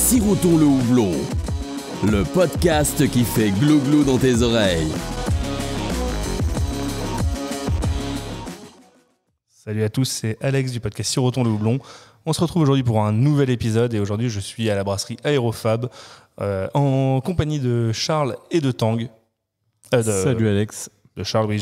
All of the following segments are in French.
Sirotons le houblon, le podcast qui fait glou-glou dans tes oreilles. Salut à tous, c'est Alex du podcast Sirotons le houblon. On se retrouve aujourd'hui pour un nouvel épisode et aujourd'hui je suis à la brasserie Aérofab en compagnie de Charles et de Tang. Salut Alex. De Charles, oui,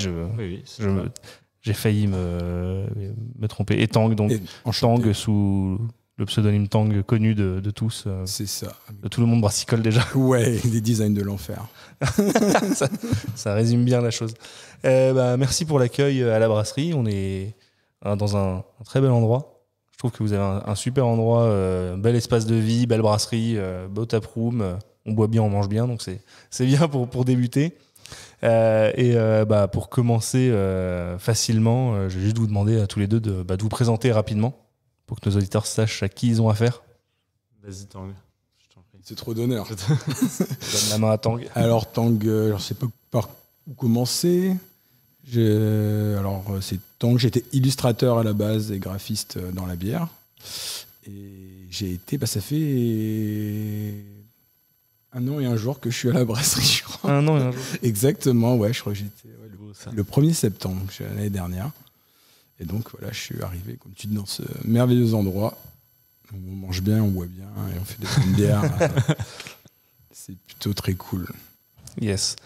j'ai failli me tromper. Et Tang, donc Tang sous le pseudonyme Tang connu de tous. C'est ça. De tout le monde brassicole déjà. Ouais, des designs de l'enfer. ça résume bien la chose. Merci pour l'accueil à la brasserie. On est dans un très bel endroit. Je trouve que vous avez un super endroit, bel espace de vie, belle brasserie, beau taproom. On boit bien, on mange bien, donc c'est bien pour débuter. Pour commencer facilement, je vais juste vous demander à tous les deux de vous présenter rapidement pour que nos auditeurs sachent à qui ils ont affaire. Vas-y Tang, je t'en prie. C'est trop d'honneur. Je donne la main à Tang. Alors Tang, je ne sais pas par où commencer. C'est Tang, j'étais illustrateur à la base et graphiste dans la bière. Et j'ai été, ça fait 1 an et 1 jour que je suis à la brasserie, je crois. 1 an et 1 jour. Exactement, ouais, je crois que j'étais le 1er septembre, l'année dernière. Et donc voilà, je suis arrivé, comme tu dis, dans ce merveilleux endroit où on mange bien, on boit bien et on fait des bonnes bières. C'est plutôt très cool. Yes.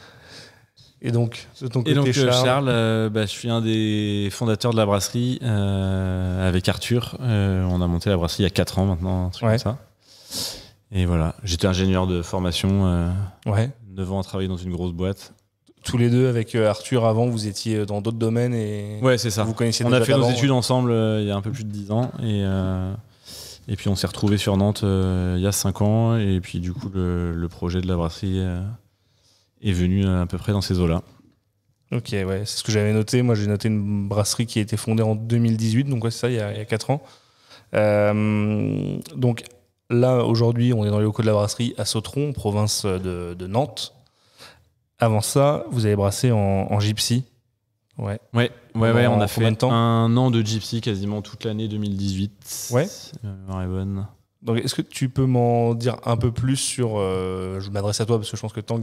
Et donc, de ton côté, Charles, je suis un des fondateurs de la brasserie avec Arthur. On a monté la brasserie il y a 4 ans maintenant, un truc comme ça. Et voilà, j'étais ingénieur de formation, 9 ans à travailler dans une grosse boîte. Tous les deux, avec Arthur, avant, vous étiez dans d'autres domaines et ouais, c'est ça. Vous connaissiez on déjà a fait d'avant, nos études ensemble il y a un peu plus de 10 ans et puis on s'est retrouvés sur Nantes il y a 5 ans et puis du coup le projet de la brasserie est venu à peu près dans ces eaux-là. Ok, ouais, c'est ce que j'avais noté. Moi, j'ai noté une brasserie qui a été fondée en 2018, donc ouais, c'est ça, il y a 4 ans. Donc là, aujourd'hui, on est dans les locaux de la brasserie à Sautron, province de Nantes. Avant ça, vous avez brassé en gypsy. Ouais, on a fait combien de temps 1 an de gypsy, quasiment toute l'année 2018. Ouais. Bonne. Donc, est-ce que tu peux m'en dire un peu plus sur... je m'adresse à toi parce que je pense que Tang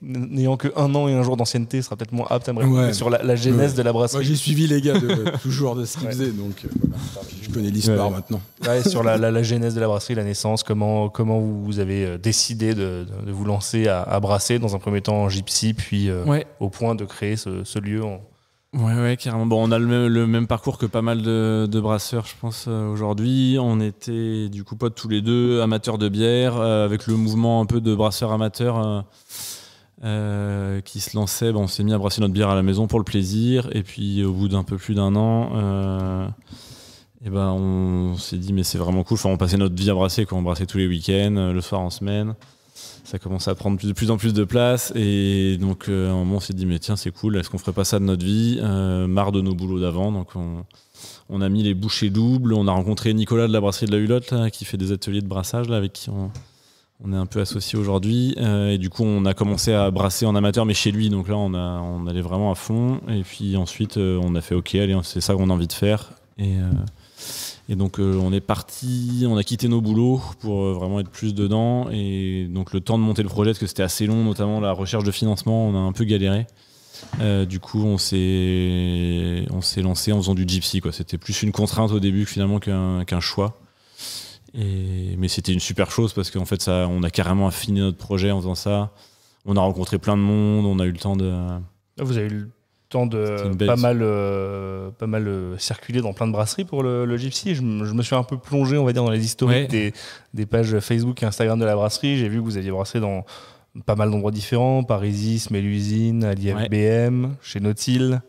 n'ayant que 1 an et 1 jour d'ancienneté sera peut-être moins apte à me répondre sur la genèse de la brasserie. Moi, j'ai suivi les gars toujours de ce qu'ils faisaient, donc voilà. Je connais l'histoire maintenant. Ouais, sur la genèse de la brasserie, la naissance, comment vous avez décidé de vous lancer à brasser dans un premier temps en gypsy, puis au point de créer ce lieu Ouais, carrément. Bon, on a le même parcours que pas mal de brasseurs, je pense, aujourd'hui. On était du coup potes tous les deux, amateurs de bière, avec le mouvement un peu de brasseurs amateurs qui se lançait. On s'est mis à brasser notre bière à la maison pour le plaisir. Et puis, au bout d'un peu plus d'1 an, on s'est dit, mais c'est vraiment cool. Enfin, on passait notre vie à brasser, on brassait tous les week-ends, le soir en semaine. Ça commençait à prendre de plus en plus de place et donc à un moment on s'est dit mais tiens c'est cool, est-ce qu'on ferait pas ça de notre vie, marre de nos boulots d'avant, donc on a mis les bouchées doubles, on a rencontré Nicolas de la brasserie de la Hulotte là, qui fait des ateliers de brassage là, avec qui on est un peu associés aujourd'hui et du coup on a commencé à brasser en amateur mais chez lui, donc là on allait vraiment à fond et puis ensuite on a fait ok allez c'est ça qu'on a envie de faire et donc on est parti, on a quitté nos boulots pour vraiment être plus dedans et donc le temps de monter le projet parce que c'était assez long, notamment la recherche de financement, on a un peu galéré. Du coup on s'est lancé en faisant du gypsy quoi. C'était plus une contrainte au début que finalement qu'un choix. Mais c'était une super chose parce qu'en fait on a carrément affiné notre projet en faisant ça. On a rencontré plein de monde, on a eu le temps de... Vous avez eu le temps de pas mal circuler dans plein de brasseries pour le gypsy. Je me suis un peu plongé, on va dire, dans les historiques des pages Facebook et Instagram de la brasserie. J'ai vu que vous aviez brassé dans pas mal d'endroits différents, Parisis, Mélusine, à l'IFBM, chez Nautil,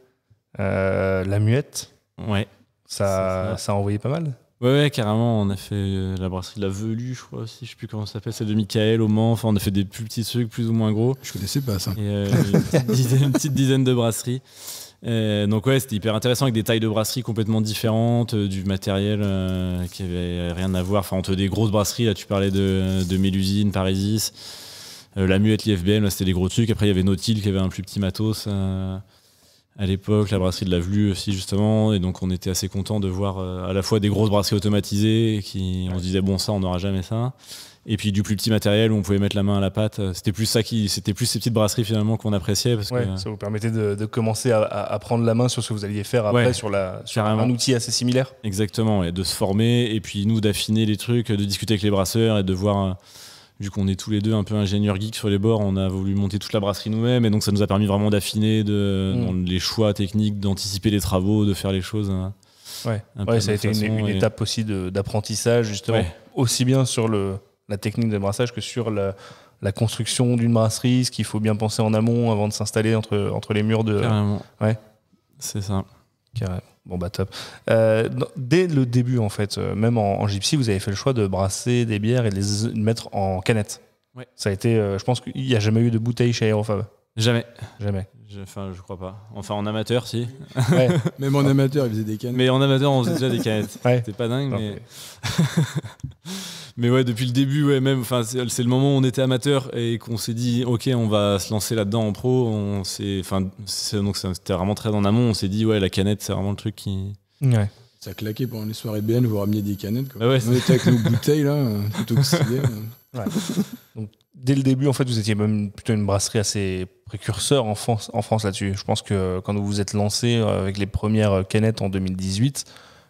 La Muette. Ouais. Ça a envoyé pas mal. Ouais, carrément. On a fait la brasserie de la Velue, je crois aussi. Je sais plus comment ça s'appelle, celle de Michael au Mans. Enfin, on a fait des plus petits trucs, plus ou moins gros. Je connaissais pas ça. Et une petite dizaine de brasseries. Donc ouais, c'était hyper intéressant avec des tailles de brasseries complètement différentes, du matériel qui avait rien à voir. Enfin, entre des grosses brasseries, là, tu parlais de Mélusine, Parisis, la Muette, l'IFBM, là, c'était des gros trucs. Après, il y avait Nautil qui avait un plus petit matos. À l'époque, la brasserie de la Velue aussi justement, et donc on était assez contents de voir à la fois des grosses brasseries automatisées, on se disait bon ça on n'aura jamais ça, Et puis du plus petit matériel où on pouvait mettre la main à la pâte. C'était plus ces petites brasseries finalement qu'on appréciait. Parce que, ça vous permettait de commencer à prendre la main sur ce que vous alliez faire après sur un outil assez similaire. Exactement, et de se former et puis nous d'affiner les trucs, de discuter avec les brasseurs et de voir, vu qu'on est tous les deux un peu ingénieurs geeks sur les bords, on a voulu monter toute la brasserie nous-mêmes et donc ça nous a permis vraiment d'affiner dans les choix techniques, d'anticiper les travaux, de faire les choses. Ça a été une étape aussi d'apprentissage justement, aussi bien sur la technique de brassage que sur la construction d'une brasserie, ce qu'il faut bien penser en amont avant de s'installer entre les murs de... Carrément. C'est ça. Carrément. Bon bah top. Dès le début en fait, même en Gypsy, vous avez fait le choix de brasser des bières et de les mettre en canette. Ouais. Ça a été, je pense qu'il n'y a jamais eu de bouteille chez Aérofab. Jamais. Je crois pas. Enfin, en amateur, si. Ouais. Même en amateur, ils faisaient des canettes. Mais en amateur, on faisait déjà des canettes. C'était pas dingue, mais... Mais ouais, depuis le début, c'est le moment où on était amateur et qu'on s'est dit, ok, on va se lancer là-dedans en pro. Donc c'était vraiment très en amont. On s'est dit, la canette, c'est vraiment le truc qui... Ouais. Ça claquait pendant les soirées BN, vous ramenez des canettes. Quoi. On était avec nos bouteilles, là, tout oxydées. Donc, dès le début, en fait, vous étiez même plutôt une brasserie assez précurseur en France là-dessus. Je pense que quand vous vous êtes lancé avec les premières canettes en 2018,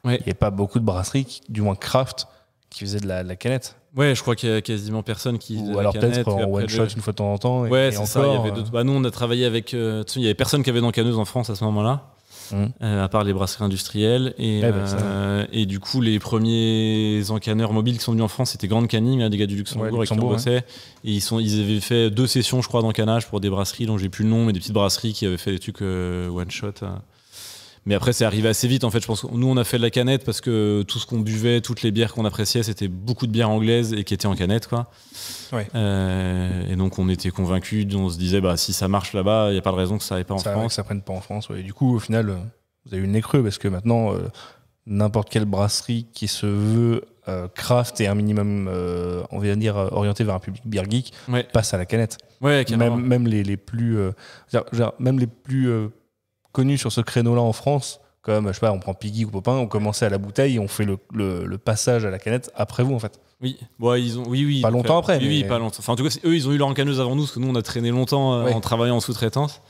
il n'y avait pas beaucoup de brasseries, du moins craft, qui faisaient de la canette. Ouais, je crois qu'il y a quasiment personne qui faisait ou alors peut-être en one shot une fois de temps en temps. Ouais, c'est ça. Il y avait d'autres. Nous, on a travaillé avec. Il y avait personne qui avait d'encanneuse en France à ce moment-là. À part les brasseries industrielles et du coup les premiers encanneurs mobiles qui sont venus en France c'était Grande Canning, des gars du Luxembourg avec qui on bossait et ils avaient fait 2 sessions je crois d'encannage pour des brasseries dont j'ai plus le nom mais des petites brasseries qui avaient fait des trucs one shot mais après c'est arrivé assez vite en fait. Je pense que nous on a fait de la canette parce que tout ce qu'on buvait, toutes les bières qu'on appréciait c'était beaucoup de bières anglaises et qui étaient en canette quoi. Et donc on était convaincus, on se disait si ça marche là-bas il n'y a pas de raison que ça n'aille pas en France, que ça prenne pas en France. Et du coup au final vous avez eu le nez creux parce que maintenant n'importe quelle brasserie qui se veut craft et un minimum on va dire orienté vers un public beer geek passe à la canette. Même les plus connus sur ce créneau-là en France, comme je sais pas, on prend Piggy ou Popin, on commençait à la bouteille et on fait le passage à la canette après vous en fait. Oui, oui. Pas longtemps après. Oui, pas longtemps. Enfin, en tout cas, eux, ils ont eu leur encanneuse avant nous, parce que nous, on a traîné longtemps en travaillant en sous-traitance.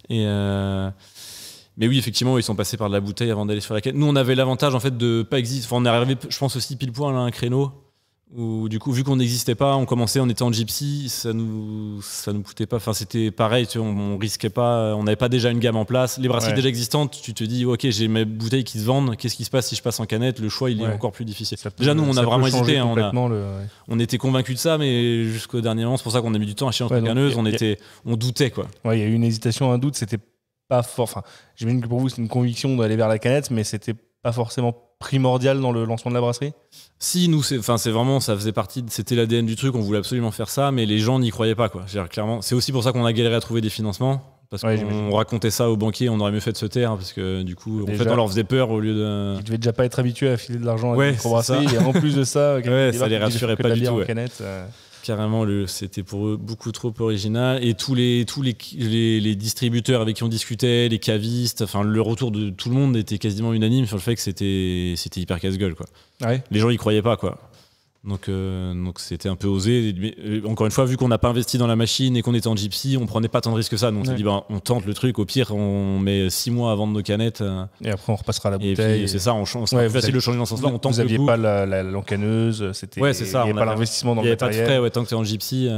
Mais oui, effectivement, ils sont passés par de la bouteille avant d'aller sur la canette. Nous, on avait l'avantage en fait de pas exister. Enfin, on est arrivé, je pense aussi pile poil à un créneau où du coup, vu qu'on n'existait pas, on était en gypsy, ça nous coûtait pas. Enfin, c'était pareil, tu vois, on risquait pas, on n'avait pas déjà une gamme en place. Les brasseries déjà existantes, tu te dis, ok, j'ai mes bouteilles qui se vendent. Qu'est-ce qui se passe si je passe en canette? Le choix, il est encore plus difficile. Déjà, nous, on a vraiment hésité. On était convaincus de ça, mais jusqu'au dernier moment, c'est pour ça qu'on a mis du temps à acheter notre canneuse. On doutait quoi. Ouais, il y a eu une hésitation, un doute. C'était pas fort. Enfin, j'imagine que pour vous, c'est une conviction d'aller vers la canette, mais c'était pas forcément primordial dans le lancement de la brasserie. Si, nous, c'est vraiment, ça faisait partie, c'était l'ADN du truc, on voulait absolument faire ça, mais les gens n'y croyaient pas, quoi. Clairement, c'est aussi pour ça qu'on a galéré à trouver des financements, parce qu'on racontait ça aux banquiers, on aurait mieux fait de se taire, parce que du coup, en fait, on leur faisait peur au lieu de... Ils devaient déjà pas être habitués à filer de l'argent à une microbrasserie, et en plus de ça, ça les rassurait pas du tout. Carrément, c'était pour eux beaucoup trop original. Et tous les distributeurs avec qui on discutait, les cavistes, enfin le retour de tout le monde était quasiment unanime sur le fait que c'était hyper casse-gueule, quoi. Les gens y croyaient pas, quoi. Donc c'était un peu osé. Mais, encore une fois, vu qu'on n'a pas investi dans la machine et qu'on était en gypsy, on prenait pas tant de risques que ça. Donc on s'est dit, on tente le truc. Au pire, on met 6 mois à vendre nos canettes. Et après, on repassera à la bouteille. C'est ça, c'est facile de changer dans ce sens-là. Vous n'aviez pas l'encanneuse, c'était. C'est ça. Il n'y avait pas l'investissement dans le matériel. Il n'y avait pas de frais tant que tu es en gypsy.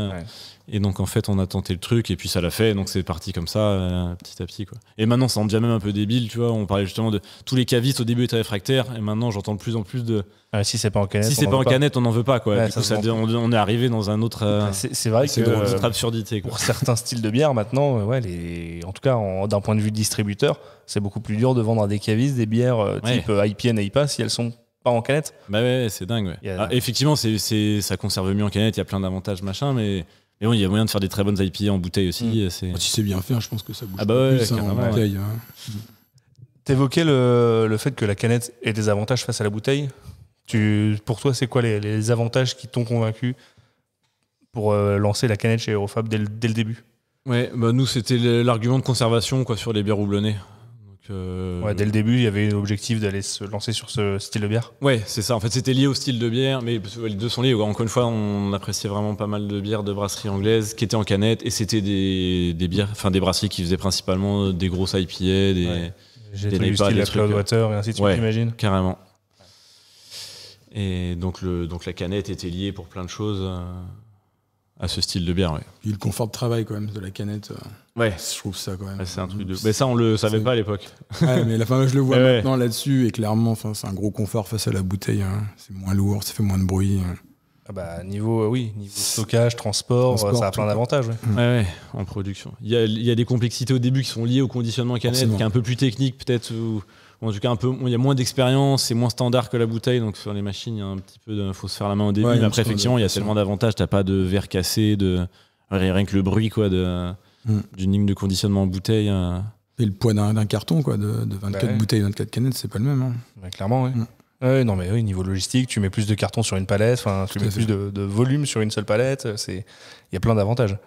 Et donc en fait on a tenté le truc et puis ça l'a fait, donc c'est parti comme ça petit à petit, quoi. Et maintenant ça en devient même un peu débile, tu vois, on parlait justement de tous les cavistes au début étaient réfractaires et maintenant j'entends de plus en plus de si c'est pas en canette, on n'en veut pas, quoi. Du coup on est arrivé dans un autre c'est vrai que notre absurdité, quoi. Pour certains styles de bière maintenant en tout cas d'un point de vue distributeur c'est beaucoup plus dur de vendre à des cavistes des bières type IPA et IPA si elles sont pas en canette. C'est dingue, effectivement ça conserve mieux en canette, il y a plein d'avantages machin, mais bon, il y a moyen de faire des très bonnes IPA en bouteille aussi. Si c'est bien fait, je pense que ça bouge plus en bouteille. T'évoquais le fait que la canette ait des avantages face à la bouteille. Pour toi, c'est quoi les avantages qui t'ont convaincu pour lancer la canette chez Aérofab dès le début? Nous, c'était l'argument de conservation, quoi, sur les bières houblonnées. Dès le début, il y avait l'objectif d'aller se lancer sur ce style de bière. Ouais, c'est ça. En fait, c'était lié au style de bière, mais les deux sont liés. Encore une fois, on appréciait vraiment pas mal de bières de brasseries anglaises qui étaient en canette, et c'était des bières, enfin des brasseries qui faisaient principalement des grosses IPA, des NIPA, la Cloudwater et ainsi de suite, j'imagine. Carrément. Et donc la canette était liée pour plein de choses à ce style de bière. Et le confort de travail quand même de la canette. Je trouve ça quand même. C'est un truc de. Mais ça, on le savait pas à l'époque. Mais je le vois maintenant là-dessus, et clairement, c'est un gros confort face à la bouteille. Hein. C'est moins lourd, ça fait moins de bruit. Niveau stockage, transport, ça a plein d'avantages. En production. Il y a des complexités au début qui sont liées au conditionnement canette, qui est un peu plus technique peut-être, ou en tout cas il y a moins d'expérience, c'est moins standard que la bouteille, donc sur les machines, il y a un petit peu faut se faire la main au début. Mais après, effectivement, il y a tellement d'avantages. T'as pas de verre cassé, rien que le bruit d'une ligne de conditionnement en bouteille. Et le poids d'un carton de 24 bouteilles, 24 canettes, c'est pas le même. Hein. Clairement, oui. Niveau logistique, tu mets plus de cartons sur une palette, tu mets plus de volume sur une seule palette. Il y a plein d'avantages.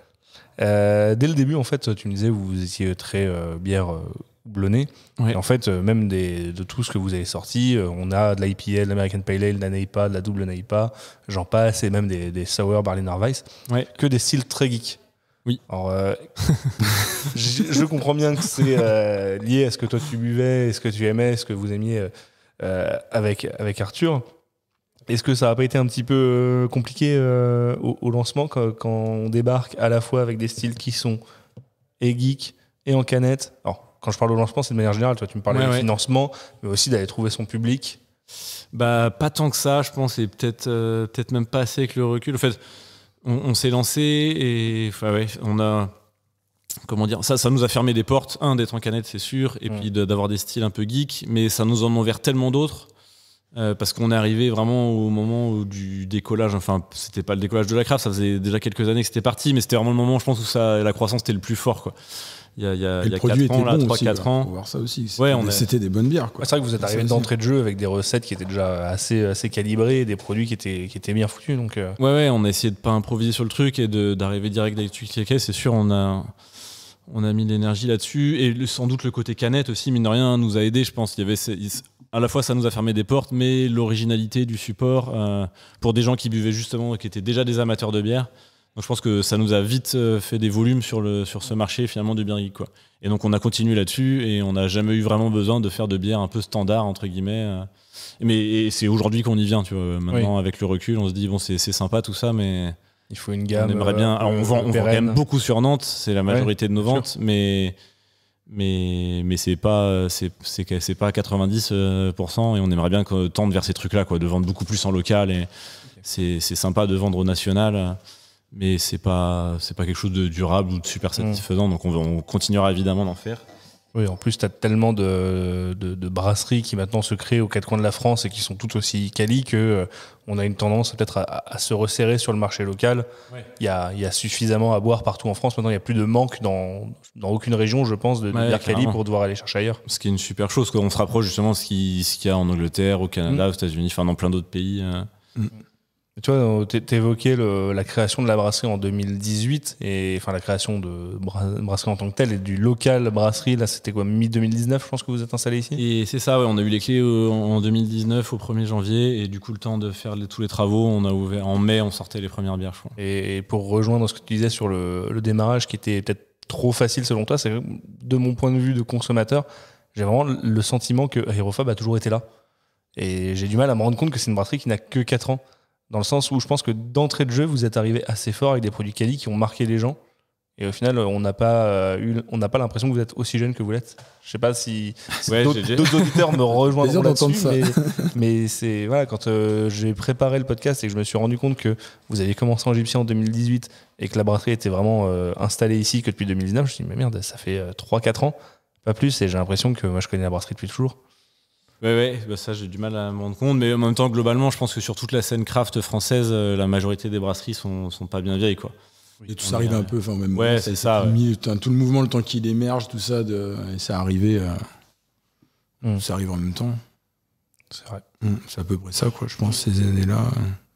Dès le début, en fait, tu me disais vous étiez très bière houblonnée. Et en fait, même de tout ce que vous avez sorti, on a de l'IPA, de l'American Pale Ale, de la NEIPA, de la double NEIPA, j'en passe, et même des Sour Berliner Weiss, que des styles très geeks. Oui. Alors, je comprends bien que c'est lié à ce que toi tu buvais, ce que tu aimais, ce que vous aimiez avec Arthur. Est-ce que ça n'a pas été un petit peu compliqué au lancement quand on débarque à la fois avec des styles qui sont et geek et en canette? Alors, quand je parle au lancement, c'est de manière générale. Toi, tu me parlais du financement, mais aussi d'aller trouver son public. Pas tant que ça, je pense, et peut-être même pas assez avec le recul. En fait, on s'est lancé et on a, comment dire, ça nous a fermé des portes. D'être en canette, c'est sûr, et puis d'avoir des styles un peu geek, mais ça nous en a ouvert tellement d'autres. Parce qu'on est arrivé vraiment au moment du décollage. Enfin, c'était pas le décollage de la craft, ça faisait déjà quelques années que c'était parti, mais c'était vraiment le moment, je pense, où la croissance était le plus fort, quoi. Il y a 4 ans, 3-4 ans. Faut voir ça aussi. C'était des bonnes bières, quoi. C'est vrai que vous êtes arrivé d'entrée de jeu avec des recettes qui étaient déjà assez calibrées, des produits qui étaient bien foutus. Donc, on a essayé de pas improviser sur le truc et d'arriver direct avec du kéké. C'est sûr, on a mis l'énergie là-dessus. Et sans doute le côté canette aussi, mine de rien, nous a aidé, je pense. À la fois, ça nous a fermé des portes, mais l'originalité du support, pour des gens qui buvaient justement, qui étaient déjà des amateurs de bière. Donc je pense que ça nous a vite fait des volumes sur ce marché finalement du bière geek, quoi. Et donc on a continué là-dessus et on n'a jamais eu vraiment besoin de faire de bière un peu standard entre guillemets. Mais c'est aujourd'hui qu'on y vient, tu vois. Maintenant avec le recul, on se dit bon c'est sympa tout ça, mais il faut une gamme. On aimerait bien. Alors on vend quand même beaucoup sur Nantes, c'est la majorité de nos ventes, mais c'est pas 90%, et on aimerait bien tendre vers ces trucs-là, quoi, de vendre beaucoup plus en local, et c'est sympa de vendre au national. Mais c'est pas quelque chose de durable ou de super satisfaisant, donc on continuera évidemment d'en faire. Oui, en plus, tu as tellement de brasseries qui maintenant se créent aux quatre coins de la France et qui sont toutes aussi quali que on a une tendance peut-être à se resserrer sur le marché local. Il y a suffisamment à boire partout en France. Maintenant, il n'y a plus de manque dans aucune région, je pense, de bière quali pour devoir aller chercher ailleurs. Ce qui est une super chose, qu'on se rapproche justement de ce qu'il y a en Angleterre, au Canada, aux États-Unis, enfin dans plein d'autres pays. Tu vois, t'évoquais la création de la brasserie en 2018, et enfin la création de brasserie en tant que telle et du local brasserie. Là, c'était quoi, mi-2019, je pense que vous êtes installé ici. Et c'est ça, on a eu les clés en 2019 au 1er janvier, et du coup le temps de faire tous les travaux, on a ouvert en mai, on sortait les premières bières, je crois. Et pour rejoindre ce que tu disais sur le démarrage, qui était peut-être trop facile selon toi, c'est que de mon point de vue de consommateur, j'ai vraiment le sentiment que Aérophobe a toujours été là. Et j'ai du mal à me rendre compte que c'est une brasserie qui n'a que 4 ans. Dans le sens où je pense que d'entrée de jeu, vous êtes arrivé assez fort avec des produits quali qui ont marqué les gens. Et au final, on n'a pas l'impression que vous êtes aussi jeune que vous l'êtes. Je sais pas si d'autres auditeurs me rejoindront là-dessus, mais c'est voilà, quand j'ai préparé le podcast et que je me suis rendu compte que vous aviez commencé en Gypsy en 2018 et que la brasserie était vraiment installée ici que depuis 2019, je me suis dit mais merde, ça fait 3-4 ans, pas plus, et j'ai l'impression que moi je connais la brasserie depuis toujours. Ouais, ça j'ai du mal à me rendre compte, mais en même temps globalement je pense que sur toute la scène craft française, la majorité des brasseries sont pas bien vieilles, quoi. Et tout ça arrive un peu, enfin même ouais, c'est ça. Tout le mouvement, le temps qu'il émerge, tout ça, et ça arrivé, ça arrive en même temps. C'est vrai. C'est à peu près ça, quoi. Je pense ces années-là,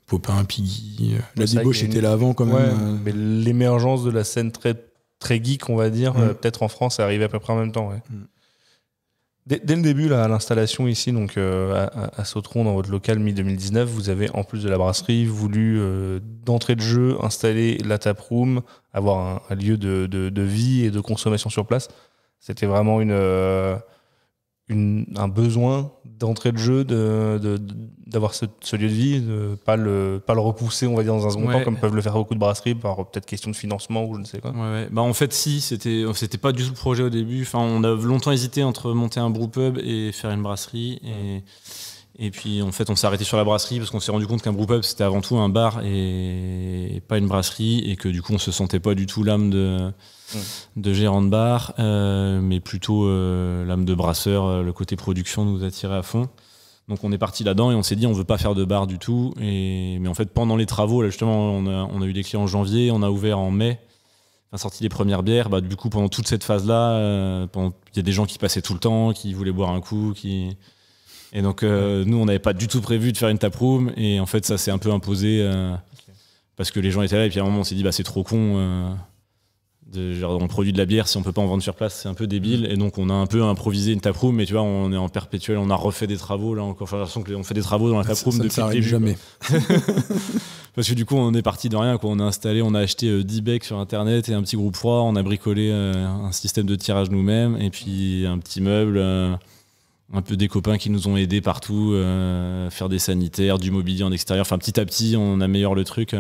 Popin, Piggy, la débauche était là avant quand même. Mais l'émergence de la scène très très geek, on va dire, peut-être en France, est arrivée à peu près en même temps. Ouais. Dès le début, là, à l'installation ici, donc à Sautron, dans votre local mi-2019, vous avez, en plus de la brasserie, voulu, d'entrée de jeu, installer la taproom, avoir un lieu de vie et de consommation sur place. C'était vraiment un besoin d'entrée de jeu d'avoir ce lieu de vie, de pas le repousser, on va dire, dans un second temps, comme peuvent le faire beaucoup de brasseries, par peut-être question de financement ou je ne sais quoi. Bah, en fait, c'était pas du tout le projet au début. Enfin, on a longtemps hésité entre monter un brewpub et faire une brasserie. Et puis, en fait, on s'est arrêté sur la brasserie parce qu'on s'est rendu compte qu'un brewpub, c'était avant tout un bar et pas une brasserie, et que du coup, on se sentait pas du tout l'âme de gérant de bar, mais plutôt l'âme de brasseur. Le côté production nous attirait à fond. Donc on est parti là-dedans et on s'est dit on veut pas faire de bar du tout. Mais en fait, pendant les travaux, là, justement, on a eu des clients en janvier, on a ouvert en mai, on a sorti les premières bières. Bah, du coup, pendant toute cette phase-là, il y a des gens qui passaient tout le temps, qui voulaient boire un coup, et donc nous, on n'avait pas du tout prévu de faire une taproom, et en fait, ça s'est un peu imposé parce que les gens étaient là, et puis à un moment, on s'est dit bah c'est trop con. On produit de la bière, si on peut pas en vendre sur place, c'est un peu débile. Et donc on a un peu improvisé une taproom, mais tu vois, on est en perpétuel, on a refait des travaux là encore. Enfin, j'ai l'impression qu'on fait des travaux dans la taproom depuis le début. Jamais. Parce que du coup, on est parti de rien, quoi. On a acheté 10 becs sur internet et un petit groupe froid. On a bricolé un système de tirage nous-mêmes, et puis un petit meuble, un peu des copains qui nous ont aidés partout, faire des sanitaires, du mobilier en extérieur. Enfin, petit à petit, on améliore le truc.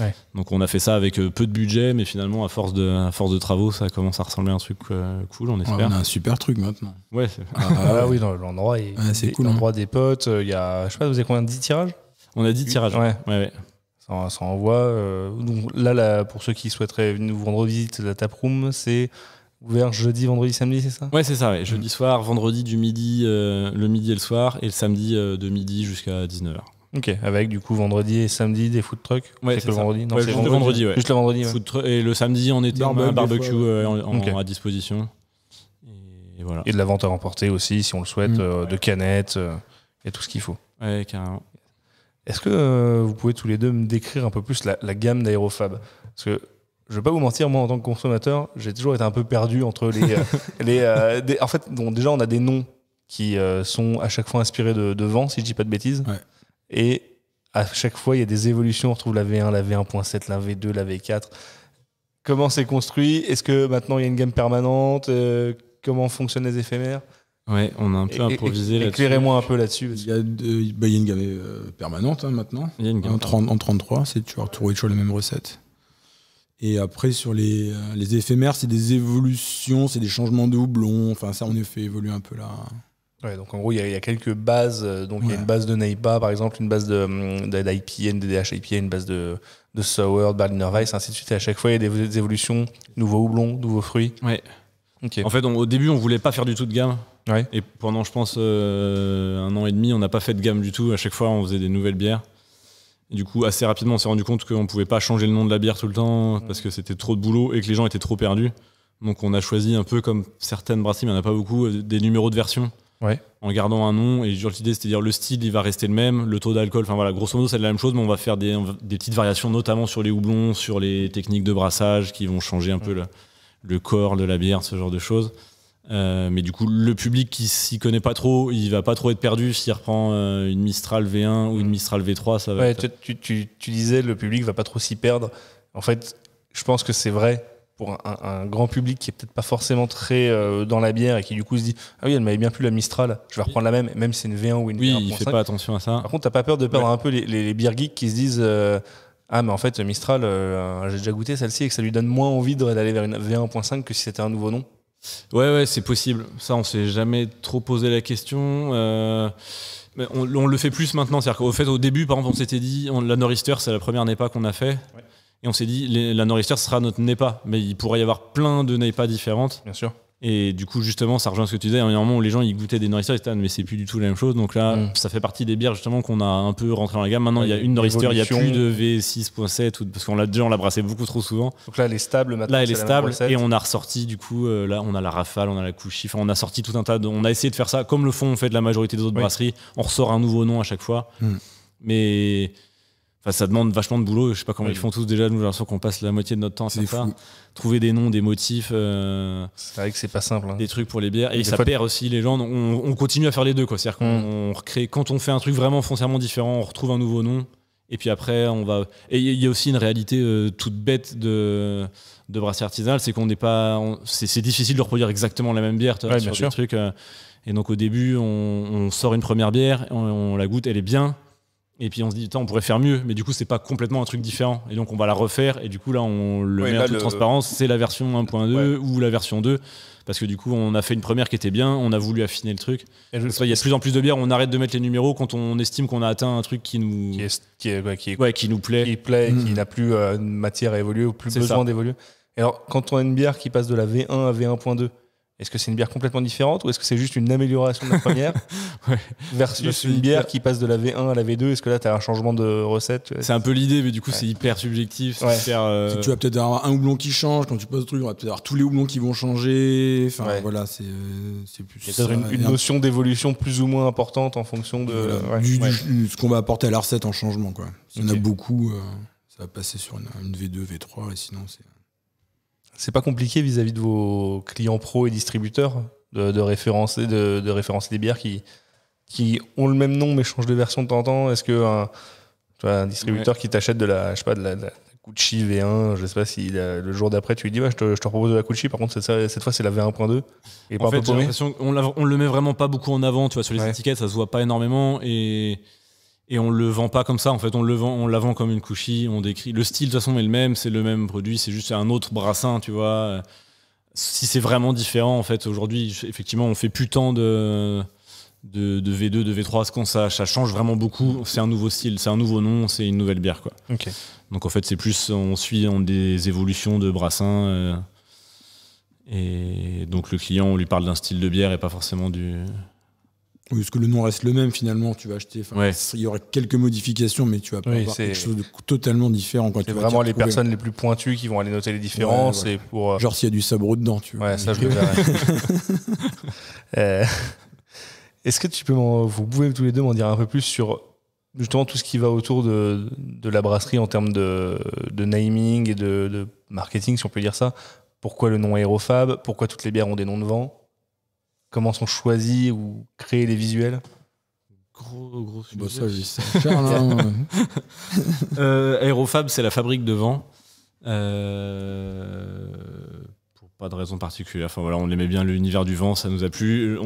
Ouais. Donc on a fait ça avec peu de budget, mais finalement à force de travaux, ça commence à ressembler à un truc cool, on espère. On a un super truc maintenant. Ouais. Oui, dans l'endroit, c'est cool. L'endroit des potes, il y a, je sais pas, vous avez combien, 10 tirages ? On a 10 tirages. Ouais. Ça envoie. Donc là, pour ceux qui souhaiteraient nous rendre visite, la taproom, c'est ouvert jeudi, vendredi, samedi, c'est ça ? Ouais, c'est ça. Ouais. Jeudi soir, vendredi du midi, le midi et le soir, et le samedi de midi jusqu'à 19h. Ok, avec du coup vendredi et samedi des food trucks. Ouais, c'est le vendredi. Non, c'est le vendredi. Ouais. Juste le vendredi. Ouais. Et le samedi, on était un barbecue à disposition. Et voilà. Et de la vente à emporter aussi, si on le souhaite, de canettes et tout ce qu'il faut. Ouais, carrément. Est-ce que vous pouvez tous les deux me décrire un peu plus la gamme d'Aérofab ? Parce que je vais pas vous mentir, moi en tant que consommateur, j'ai toujours été un peu perdu entre en fait, bon, déjà on a des noms qui sont à chaque fois inspirés de vent, si je dis pas de bêtises. Ouais. Et à chaque fois, il y a des évolutions. On retrouve la V1, la V1.7, la V2, la V4. Comment c'est construit ? Est-ce que maintenant, il y a une gamme permanente ? Comment fonctionnent les éphémères ? Ouais, on a un peu improvisé là-dessus. Éclairez-moi un peu là-dessus. Il y a une gamme permanente maintenant. Il y a une gamme en 33, tu vas retrouver toujours les mêmes recettes. Et après, sur les éphémères, c'est des évolutions, c'est des changements de houblon. Enfin, ça, on a fait évoluer un peu là. Ouais, donc en gros, il y a quelques bases. Donc il y a une base de Neipa, par exemple, une base d'IPA, une DDH IPA, une base de Sour, de Berliner Weiss, ainsi de suite. Et à chaque fois, il y a des évolutions, nouveaux houblons, nouveaux fruits. Ouais. Okay. En fait, au début, on voulait pas faire du tout de gamme. Ouais. Et pendant, je pense, 1 an et demi, on n'a pas fait de gamme du tout. À chaque fois, on faisait des nouvelles bières. Et du coup, assez rapidement, on s'est rendu compte qu'on pouvait pas changer le nom de la bière tout le temps parce que c'était trop de boulot et que les gens étaient trop perdus. Donc, on a choisi un peu comme certaines brasseries, mais il n'y en a pas beaucoup, des numéros de version. Ouais. En gardant un nom, et l'idée c'était de dire le style il va rester le même, le taux d'alcool, enfin voilà, grosso modo c'est la même chose, mais on va faire des petites variations, notamment sur les houblons, sur les techniques de brassage qui vont changer un peu le corps de la bière, ce genre de choses. Mais du coup, le public qui s'y connaît pas trop, il va pas trop être perdu s'il reprend une Mistral V1 ou une Mistral V3. Ça va tu disais le public va pas trop s'y perdre. En fait, je pense que c'est vrai. Pour un grand public qui est peut-être pas forcément très dans la bière et qui du coup se dit ah oui, elle m'avait bien plu la Mistral, je vais reprendre la même si c'est une V1 ou une V1.5. Oui, il fait pas attention à ça. Par contre, t'as pas peur de perdre un peu les beer geeks qui se disent ah mais en fait Mistral, j'ai déjà goûté celle-ci et que ça lui donne moins envie d'aller vers une V1.5 que si c'était un nouveau nom. Ouais, c'est possible. Ça, on s'est jamais trop posé la question. Mais on le fait plus maintenant. C'est-à-dire qu'au fait, au début, par exemple, on s'était dit la Nor'easter, c'est la première NEPA qu'on a fait. Ouais. Et on s'est dit, la Nor'easter sera notre NEPA, mais il pourrait y avoir plein de NEPA différentes. Bien sûr. Et du coup, justement, ça rejoint ce que tu disais. À un moment où les gens ils goûtaient des Nor'easter, ils disaient, mais c'est plus du tout la même chose. Donc là, ça fait partie des bières justement qu'on a un peu rentré dans la gamme. Maintenant, il y a une Nor'easter, il n'y a plus de V6.7, parce qu'on l'a brassé beaucoup trop souvent. Donc là, elle est stable maintenant. Là, elle est stable. Et on a ressorti, du coup, là, on a la Rafale, on a la Couchy. Enfin, on a sorti tout un tas on a essayé de faire ça comme le font en fait la majorité des autres brasseries. On ressort un nouveau nom à chaque fois. Mais Enfin, ça demande vachement de boulot. Je sais pas comment ils font tous déjà. Nous, j'ai l'impression qu'on passe la moitié de notre temps à faire ça. Trouver des noms, des motifs. C'est vrai que c'est pas simple. Des trucs pour les bières. Et ça perd aussi les gens. On continue à faire les deux, quoi. C'est-à-dire qu'on recrée. Quand on fait un truc vraiment foncièrement différent, on retrouve un nouveau nom. Et puis après, on va. Et il y a aussi une réalité toute bête de brasserie artisanale, c'est qu'on n'est pas. C'est difficile de reproduire exactement la même bière, sur des trucs. Et donc au début, on sort une première bière, on la goûte, elle est bien. Et puis on se dit, on pourrait faire mieux, mais du coup, c'est pas complètement un truc différent. Et donc on va la refaire, et du coup, là, on le met en toute transparence, c'est la version 1.2 ou la version 2. Parce que du coup, on a fait une première qui était bien, on a voulu affiner le truc. Il y a de plus en plus de bières, on arrête de mettre les numéros quand on estime qu'on a atteint un truc qui nous plaît. Qui n'a plus matière à évoluer ou plus besoin d'évoluer. Et alors, quand on a une bière qui passe de la V1 à V1.2, est-ce que c'est une bière complètement différente ou est-ce que c'est juste une amélioration de la première versus une bière qui passe de la V1 à la V2? Est-ce que là, tu as un changement de recette? C'est un peu l'idée, mais du coup, c'est hyper subjectif. Tu vas peut-être avoir un houblon qui change. Quand tu poses le truc, on va peut-être avoir tous les houblons qui vont changer. Enfin, voilà, c'est plus. Il y a peut-être une notion d'évolution plus ou moins importante en fonction de ce qu'on va apporter à la recette en changement, quoi. S'il y en a beaucoup, ça va passer sur une V2, V3, et sinon, c'est pas compliqué vis-à-vis de vos clients pros et distributeurs de référencer des bières qui ont le même nom mais changent de version de temps en temps? Est-ce que un distributeur qui t'achète de la Gucci V1, je sais pas si le jour d'après tu lui dis je te propose de la Gucci, par contre cette fois c'est la V1.2 et en fait j'ai l'impression qu'on le met vraiment pas beaucoup en avant, tu vois, sur les étiquettes ça se voit pas énormément et on le vend pas comme ça, en fait, on la vend comme une Kushi, on décrit. Le style, de toute façon, est le même, c'est le même produit, c'est juste un autre brassin, tu vois. Si c'est vraiment différent, en fait, aujourd'hui, effectivement, on fait plus tant de V2, de V3, quand ça change vraiment beaucoup, c'est un nouveau style, c'est un nouveau nom, c'est une nouvelle bière, quoi. Okay. Donc, en fait, c'est plus, on suit des évolutions de brassin, et donc le client, on lui parle d'un style de bière et pas forcément du... Oui, parce que le nom reste le même finalement, tu vas acheter. Il y aurait quelques modifications, mais tu vas pas avoir quelque chose de totalement différent. C'est vraiment les personnes les plus pointues qui vont aller noter les différences. Ouais, voilà. pour, genre s'il y a du sabreau dedans, tu vois. Ouais, ça je le verrai. Est-ce que vous pouvez tous les deux m'en dire un peu plus sur justement tout ce qui va autour de la brasserie en termes de naming et de marketing, si on peut dire ça? Pourquoi le nom Aérofab? Pourquoi toutes les bières ont des noms de vent? Comment sont choisis ou créés les visuels? Gros sujet. Bah ça, c'est cher, Aérofab, c'est la fabrique de vent. Pour pas de raison particulière. Enfin voilà, on aimait bien l'univers du vent, ça nous a plu.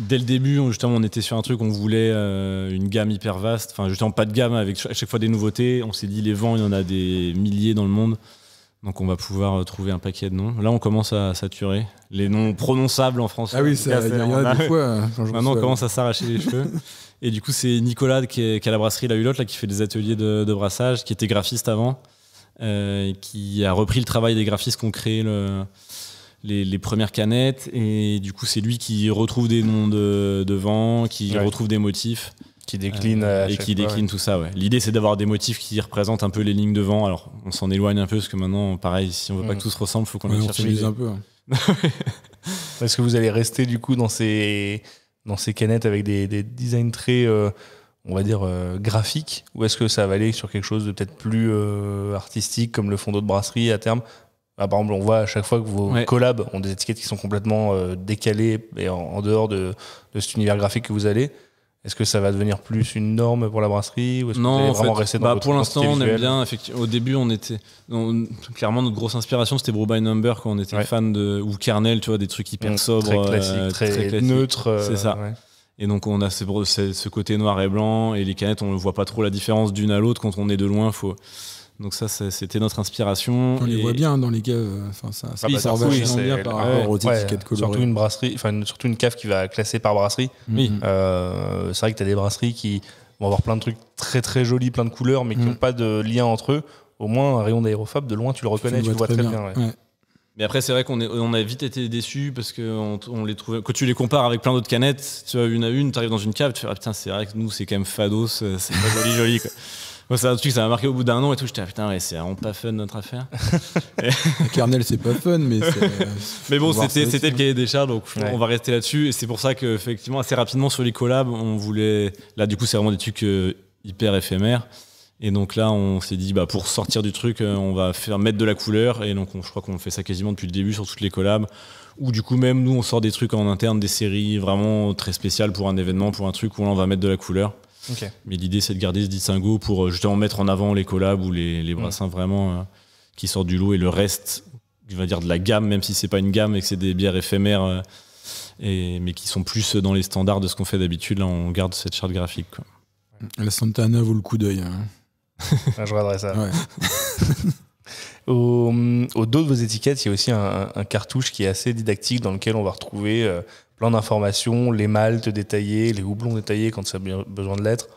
Dès le début, justement, on était sur un truc, on voulait une gamme hyper vaste. Enfin, justement, pas de gamme avec à chaque fois des nouveautés. On s'est dit, les vents, il y en a des milliers dans le monde. Donc on va pouvoir trouver un paquet de noms. Là, on commence à saturer. Les noms prononçables en français. Ah oui, il y en a des fois. Maintenant, on commence à s'arracher les cheveux. Et du coup, c'est Nicolas qui est à la brasserie La Hulotte, là, qui fait des ateliers de brassage, qui était graphiste avant, qui a repris le travail des graphistes qui ont créé les premières canettes. Et du coup, c'est lui qui retrouve des noms de vent, qui retrouve des motifs. Qui décline tout ça. Ouais. L'idée, c'est d'avoir des motifs qui représentent un peu les lignes de vent. Alors, on s'en éloigne un peu parce que maintenant, pareil, si on veut pas que tout se ressemble, faut qu'on aille chercher. Un peu. Est-ce que vous allez rester du coup dans ces canettes avec des designs très, on va dire, graphiques, ou est-ce que ça va aller sur quelque chose de peut-être plus artistique comme le fond d'autres brasseries à terme? Par exemple, on voit à chaque fois que vos collabs ont des étiquettes qui sont complètement décalées et en dehors de cet univers graphique que vous allez. Est-ce que ça va devenir plus une norme pour la brasserie, ou est-ce que vous allez vraiment rester dans votre pour l'instant, on visuel? aime bien. Effectivement, au début, clairement, notre grosse inspiration, c'était Brew by Number, quand on était fan ou Kernel, tu vois, des trucs hyper sobres, très classiques, très neutres. C'est ça. Ouais. Et donc, on a ce côté noir et blanc, et les canettes, on ne voit pas trop la différence d'une à l'autre quand on est de loin. Donc ça, c'était notre inspiration. On les voit bien dans les caves. Enfin, ça vachement bien par rapport aux étiquettes colorées. Surtout une brasserie, surtout une cave qui va classer par brasserie. Oui. C'est vrai que tu as des brasseries qui vont avoir plein de trucs très très jolis, plein de couleurs, mais qui n'ont pas de lien entre eux. Au moins, un rayon d'Aérofab, de loin, tu le reconnais, tu le vois très bien. Ouais. Mais après, c'est vrai qu'on a vite été déçus parce que on les trouvait. Quand tu les compares avec plein d'autres canettes, tu vois, une à une, tu arrives dans une cave, tu fais putain, c'est vrai que nous, c'est quand même fados, c'est pas joli, quoi. Moi, c'est un truc, ça m'a marqué au bout d'un an et tout. J'étais putain, c'est vraiment pas fun notre affaire. Kernel, c'est pas fun, mais mais bon, c'était le cahier des charges, donc on va rester là-dessus. Et c'est pour ça qu'effectivement, assez rapidement sur les collabs, on voulait. Là, du coup, c'est vraiment des trucs hyper éphémères. Et donc là, on s'est dit, pour sortir du truc, on va mettre de la couleur. Et donc, je crois qu'on fait ça quasiment depuis le début sur toutes les collabs. Ou du coup, même nous, on sort des trucs en interne, des séries vraiment très spéciales pour un événement, pour un truc où là, on va mettre de la couleur. Okay. Mais l'idée, c'est de garder ce distinguo pour justement mettre en avant les collabs ou les brassins vraiment qui sortent du lot. Et le reste, je vais dire de la gamme, même si c'est pas une gamme et que c'est des bières éphémères, mais qui sont plus dans les standards de ce qu'on fait d'habitude. Là, on garde cette charte graphique, quoi. La Santana vaut le coup d'œil. Hein. Je regarderai ça. Ouais. Au dos de vos étiquettes, il y a aussi un cartouche qui est assez didactique dans lequel on va retrouver plein d'informations, les maltes détaillés, les houblons détaillés quand ça a besoin de l'être,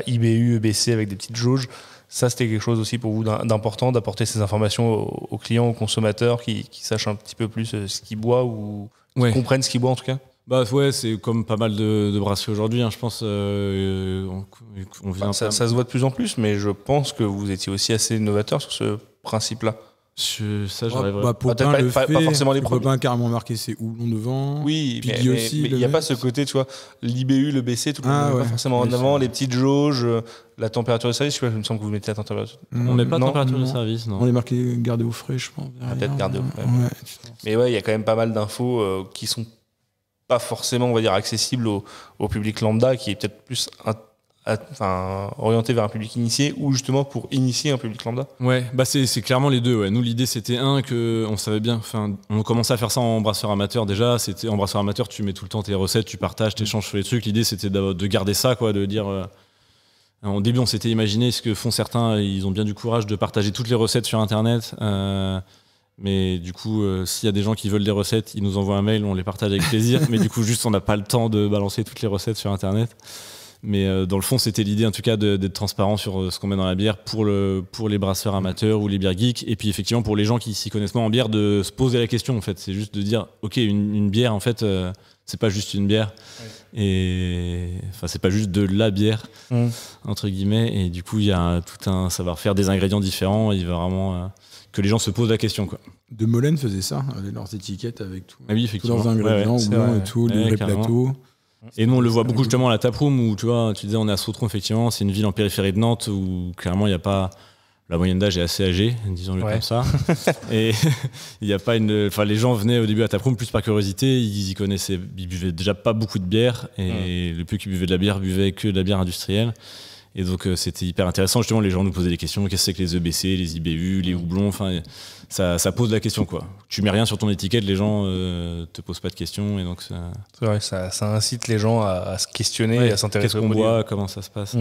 IBU, EBC avec des petites jauges. Ça, c'était quelque chose aussi pour vous d'important, d'apporter ces informations aux clients, aux consommateurs qui sachent un petit peu plus ce qu'ils boivent ou qui comprennent ce qu'ils boivent en tout cas. Ouais, c'est comme pas mal de brasseries aujourd'hui, hein, je pense. On vient ça se voit de plus en plus, mais je pense que vous étiez aussi assez innovateur sur ce principe-là. Popin pas forcément les premiers. Popin carrément marqué ses houblons devant. Oui, Piggy aussi. Mais il n'y a pas ce côté, tu vois, l'IBU, le BC, tout le monde pas forcément en avant, les petites jauges, la température de service. Je me semble que vous mettez la température. On met pas la température de service, non. On est marqué garder au frais, je pense. Peut-être garder au frais. Ouais. Mais ouais, il y a quand même pas mal d'infos qui sont pas forcément, on va dire, accessibles au public lambda, qui est peut-être plus orienté vers un public initié ou justement pour initier un public lambda. Ouais, c'est clairement les deux. Ouais. Nous, l'idée, c'était que on savait bien. On commençait à faire ça en brasseur amateur déjà. C'était en brasseur amateur, tu mets tout le temps tes recettes, tu partages, tu échanges sur les trucs. L'idée, c'était de garder ça, quoi, de dire. Au début, on s'était imaginé ce que font certains. Ils ont bien du courage de partager toutes les recettes sur Internet. Mais du coup, s'il y a des gens qui veulent des recettes, ils nous envoient un mail, on les partage avec plaisir. Mais du coup, juste, on n'a pas le temps de balancer toutes les recettes sur Internet. Mais dans le fond, c'était l'idée, en tout cas, d'être transparent sur ce qu'on met dans la bière pour les brasseurs amateurs ou les bières geeks. Et puis, effectivement, pour les gens qui s'y connaissent moins en bière, de se poser la question, en fait. C'est juste de dire, OK, une bière, en fait, c'est pas juste une bière. Ouais. Et c'est pas juste de la bière, entre guillemets. Et du coup, il y a tout un savoir-faire des ingrédients différents. Il va vraiment... que les gens se posent la question, quoi. De Molène faisait ça, avec leurs étiquettes avec tout, oui, tous leurs ingrédients, houblons et tout, les vrais plateaux. Et nous, on le voit beaucoup justement à la taproom où tu disais, on est à Sautron, effectivement, c'est une ville en périphérie de Nantes où clairement il n'y a pas. La moyenne d'âge est assez âgée, disons-le comme ça. Et il n'y a pas les gens venaient au début à taproom plus par curiosité, ils buvaient déjà pas beaucoup de bière et le peu qu'ils buvaient de la bière, buvaient que de la bière industrielle. Et donc c'était hyper intéressant, justement, les gens nous posaient des questions, qu'est-ce que c'est que les EBC, les IBU, les houblons, ça pose la question, quoi. Tu mets rien sur ton étiquette, les gens te posent pas de questions, et donc c'est vrai, ça incite les gens à se questionner et à s'intéresser au produit. Qu'est-ce qu'on boit, comment ça se passe.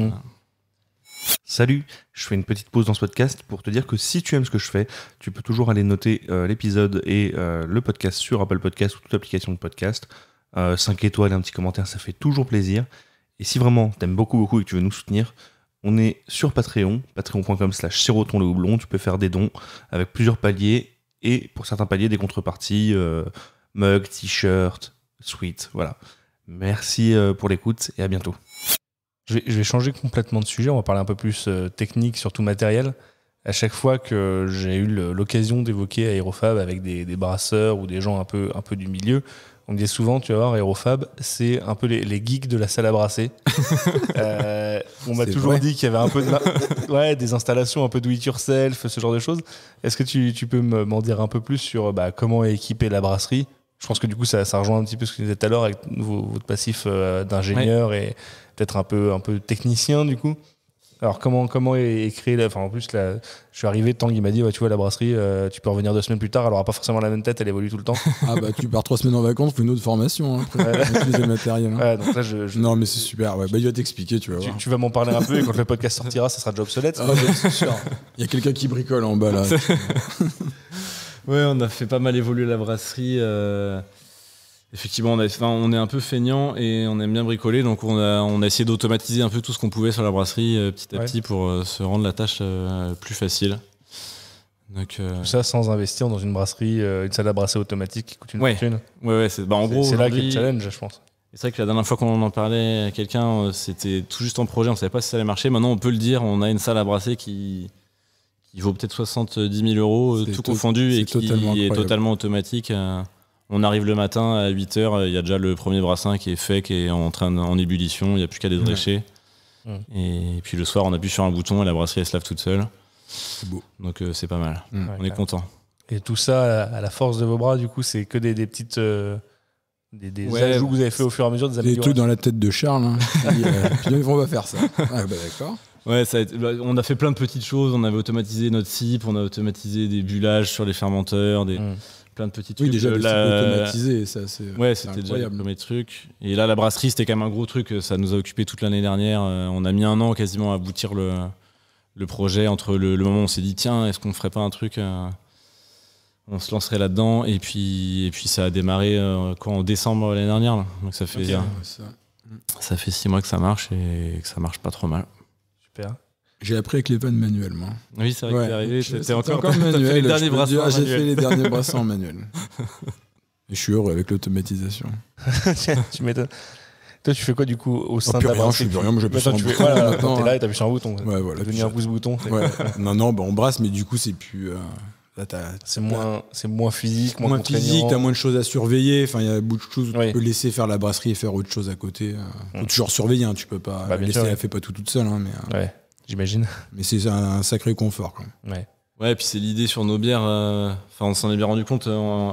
Salut, je fais une petite pause dans ce podcast pour te dire que si tu aimes ce que je fais, tu peux toujours aller noter l'épisode et le podcast sur Apple Podcast ou toute application de podcast. 5 étoiles et un petit commentaire, ça fait toujours plaisir. Et si vraiment t'aimes beaucoup et que tu veux nous soutenir, on est sur Patreon, patreon.com/siroton le houblon. Tu peux faire des dons avec plusieurs paliers et pour certains paliers des contreparties, mug, t-shirt, sweat, voilà. Merci pour l'écoute et à bientôt. Je vais changer complètement de sujet, on va parler un peu plus technique, surtout matériel. À chaque fois que j'ai eu l'occasion d'évoquer Aérofab avec des brasseurs ou des gens un peu du milieu, on me disait souvent, tu vas voir, Aérofab, c'est un peu les geeks de la salle à brasser. On m'a toujours dit qu'il y avait un peu des installations un peu do it yourself, ce genre de choses. Est-ce que tu peux m'en dire un peu plus sur comment est équipée la brasserie ? Je pense que du coup, ça rejoint un petit peu ce que tu disais tout à l'heure avec votre passif d'ingénieur et peut-être un peu technicien du coup. Alors comment est créé en plus là, je suis arrivé, Tang il m'a dit tu vois la brasserie tu peux revenir 2 semaines plus tard, elle aura pas forcément la même tête, elle évolue tout le temps. Tu pars 3 semaines en vacances pour une autre formation après utiliser le matériel. Donc là, non mais c'est super, il va t'expliquer, tu vas voir. Tu vas m'en parler un peu et quand le podcast sortira ça sera déjà obsolète. C'est sûr. Il y a quelqu'un qui bricole en bas là. On a fait pas mal évoluer la brasserie. Effectivement, on est un peu feignant et on aime bien bricoler, donc on a essayé d'automatiser un peu tout ce qu'on pouvait sur la brasserie petit à petit pour se rendre la tâche plus facile. Donc, tout ça sans investir dans une brasserie, une salle à brasser automatique qui coûte une fortune. En gros, c'est là qu'est le challenge, je pense. C'est vrai que la dernière fois qu'on en parlait à quelqu'un, c'était tout juste en projet, on ne savait pas si ça allait marcher. Maintenant, on peut le dire, on a une salle à brasser qui vaut peut-être 70 000 €, tout confondu, et qui est totalement automatique. On arrive le matin à 8h, il y a déjà le premier brassin qui est fait, qui est en ébullition, il n'y a plus qu'à dédrécher. Et puis le soir, on appuie sur un bouton et la brasserie elle se lave toute seule. C'est beau. Donc c'est pas mal. On est content. Et tout ça, à la force de vos bras, du coup, c'est que des petites... des ajouts que vous avez fait au fur et à mesure, des améliorations. Des trucs dans la tête de Charles. Hein. Puis on va faire ça. Ah, bah, d'accord. Ouais, on a fait plein de petites choses. On avait automatisé notre CIP, on a automatisé des bullages sur les fermenteurs, plein de petits trucs. Oui, déjà, automatisé, ça, c'était déjà le premier truc. Et là, la brasserie, c'était quand même un gros truc. Ça nous a occupé toute l'année dernière. On a mis 1 an quasiment à aboutir le projet. Entre le moment où on s'est dit, tiens, est-ce qu'on ferait pas un truc on se lancerait là-dedans. Et puis ça a démarré en décembre l'année dernière. Là. Donc ça fait, ça fait 6 mois que ça marche et que ça marche pas trop mal. Super. J'ai appris avec les vannes manuellement. Oui, c'est vrai que t'es arrivé, c'était encore manuel. Fait les derniers brassins en manuel. J'ai fait les derniers brassins en manuel. Et je suis heureux avec l'automatisation. Tu m'étonnes. Toi, tu fais quoi du coup au sein de la brasserie? Je fais rien, moi j'appuie sur un bouton. Quand t'es là et t'appuies sur un bouton. Ouais, voilà. Devenu un pouce-bouton. Non, on brasse, mais du coup, c'est plus. Là, c'est moins physique, moins physique, t'as moins de choses à surveiller. Enfin, il y a beaucoup de choses où tu peux laisser faire la brasserie et faire autre chose à côté. Faut toujours surveiller, hein, tu peux pas laisser, elle fait pas tout toute seule. Hein, mais, j'imagine. Mais c'est un sacré confort quand même. Ouais, et puis c'est l'idée sur nos bières. On s'en est bien rendu compte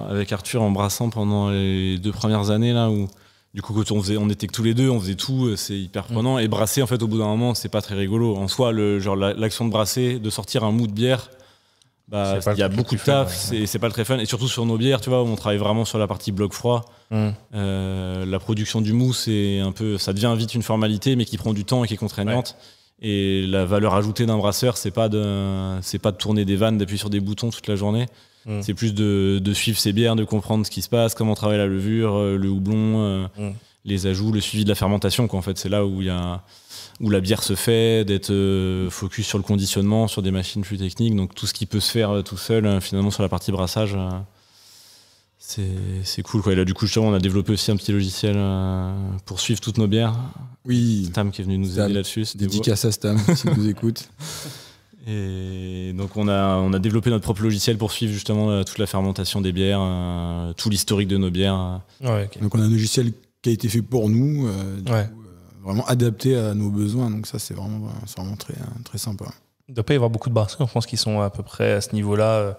avec Arthur en brassant pendant les 2 premières années là où du coup quand on était que tous les deux, on faisait tout, c'est hyper prenant. Et brasser en fait au bout d'un moment, c'est pas très rigolo. En soi, l'action de brasser, de sortir un mou de bière. Il y a beaucoup de taf, c'est pas très fun. Et surtout sur nos bières, tu vois, où on travaille vraiment sur la partie bloc froid. La production du mou, ça devient vite une formalité, mais qui prend du temps et qui est contraignante. Et la valeur ajoutée d'un brasseur, c'est pas de tourner des vannes, d'appuyer sur des boutons toute la journée. C'est plus de suivre ses bières, de comprendre ce qui se passe, comment travaille la levure, le houblon, les ajouts, le suivi de la fermentation. En fait, c'est là où la bière se fait, d'être focus sur le conditionnement, sur des machines plus techniques. Donc tout ce qui peut se faire tout seul, finalement, sur la partie brassage, c'est cool. Et là, du coup, justement, on a développé aussi un petit logiciel pour suivre toutes nos bières. Oui. Stam qui est venu nous aider là-dessus. Dédicace à Stam, s'il nous écoute. Et donc on a développé notre propre logiciel pour suivre justement toute la fermentation des bières, tout l'historique de nos bières. Donc on a un logiciel qui a été fait pour nous. Vraiment adapté à nos besoins, donc ça c'est vraiment très, très sympa. Il ne doit pas y avoir beaucoup de brasseries en France qui sont à peu près à ce niveau-là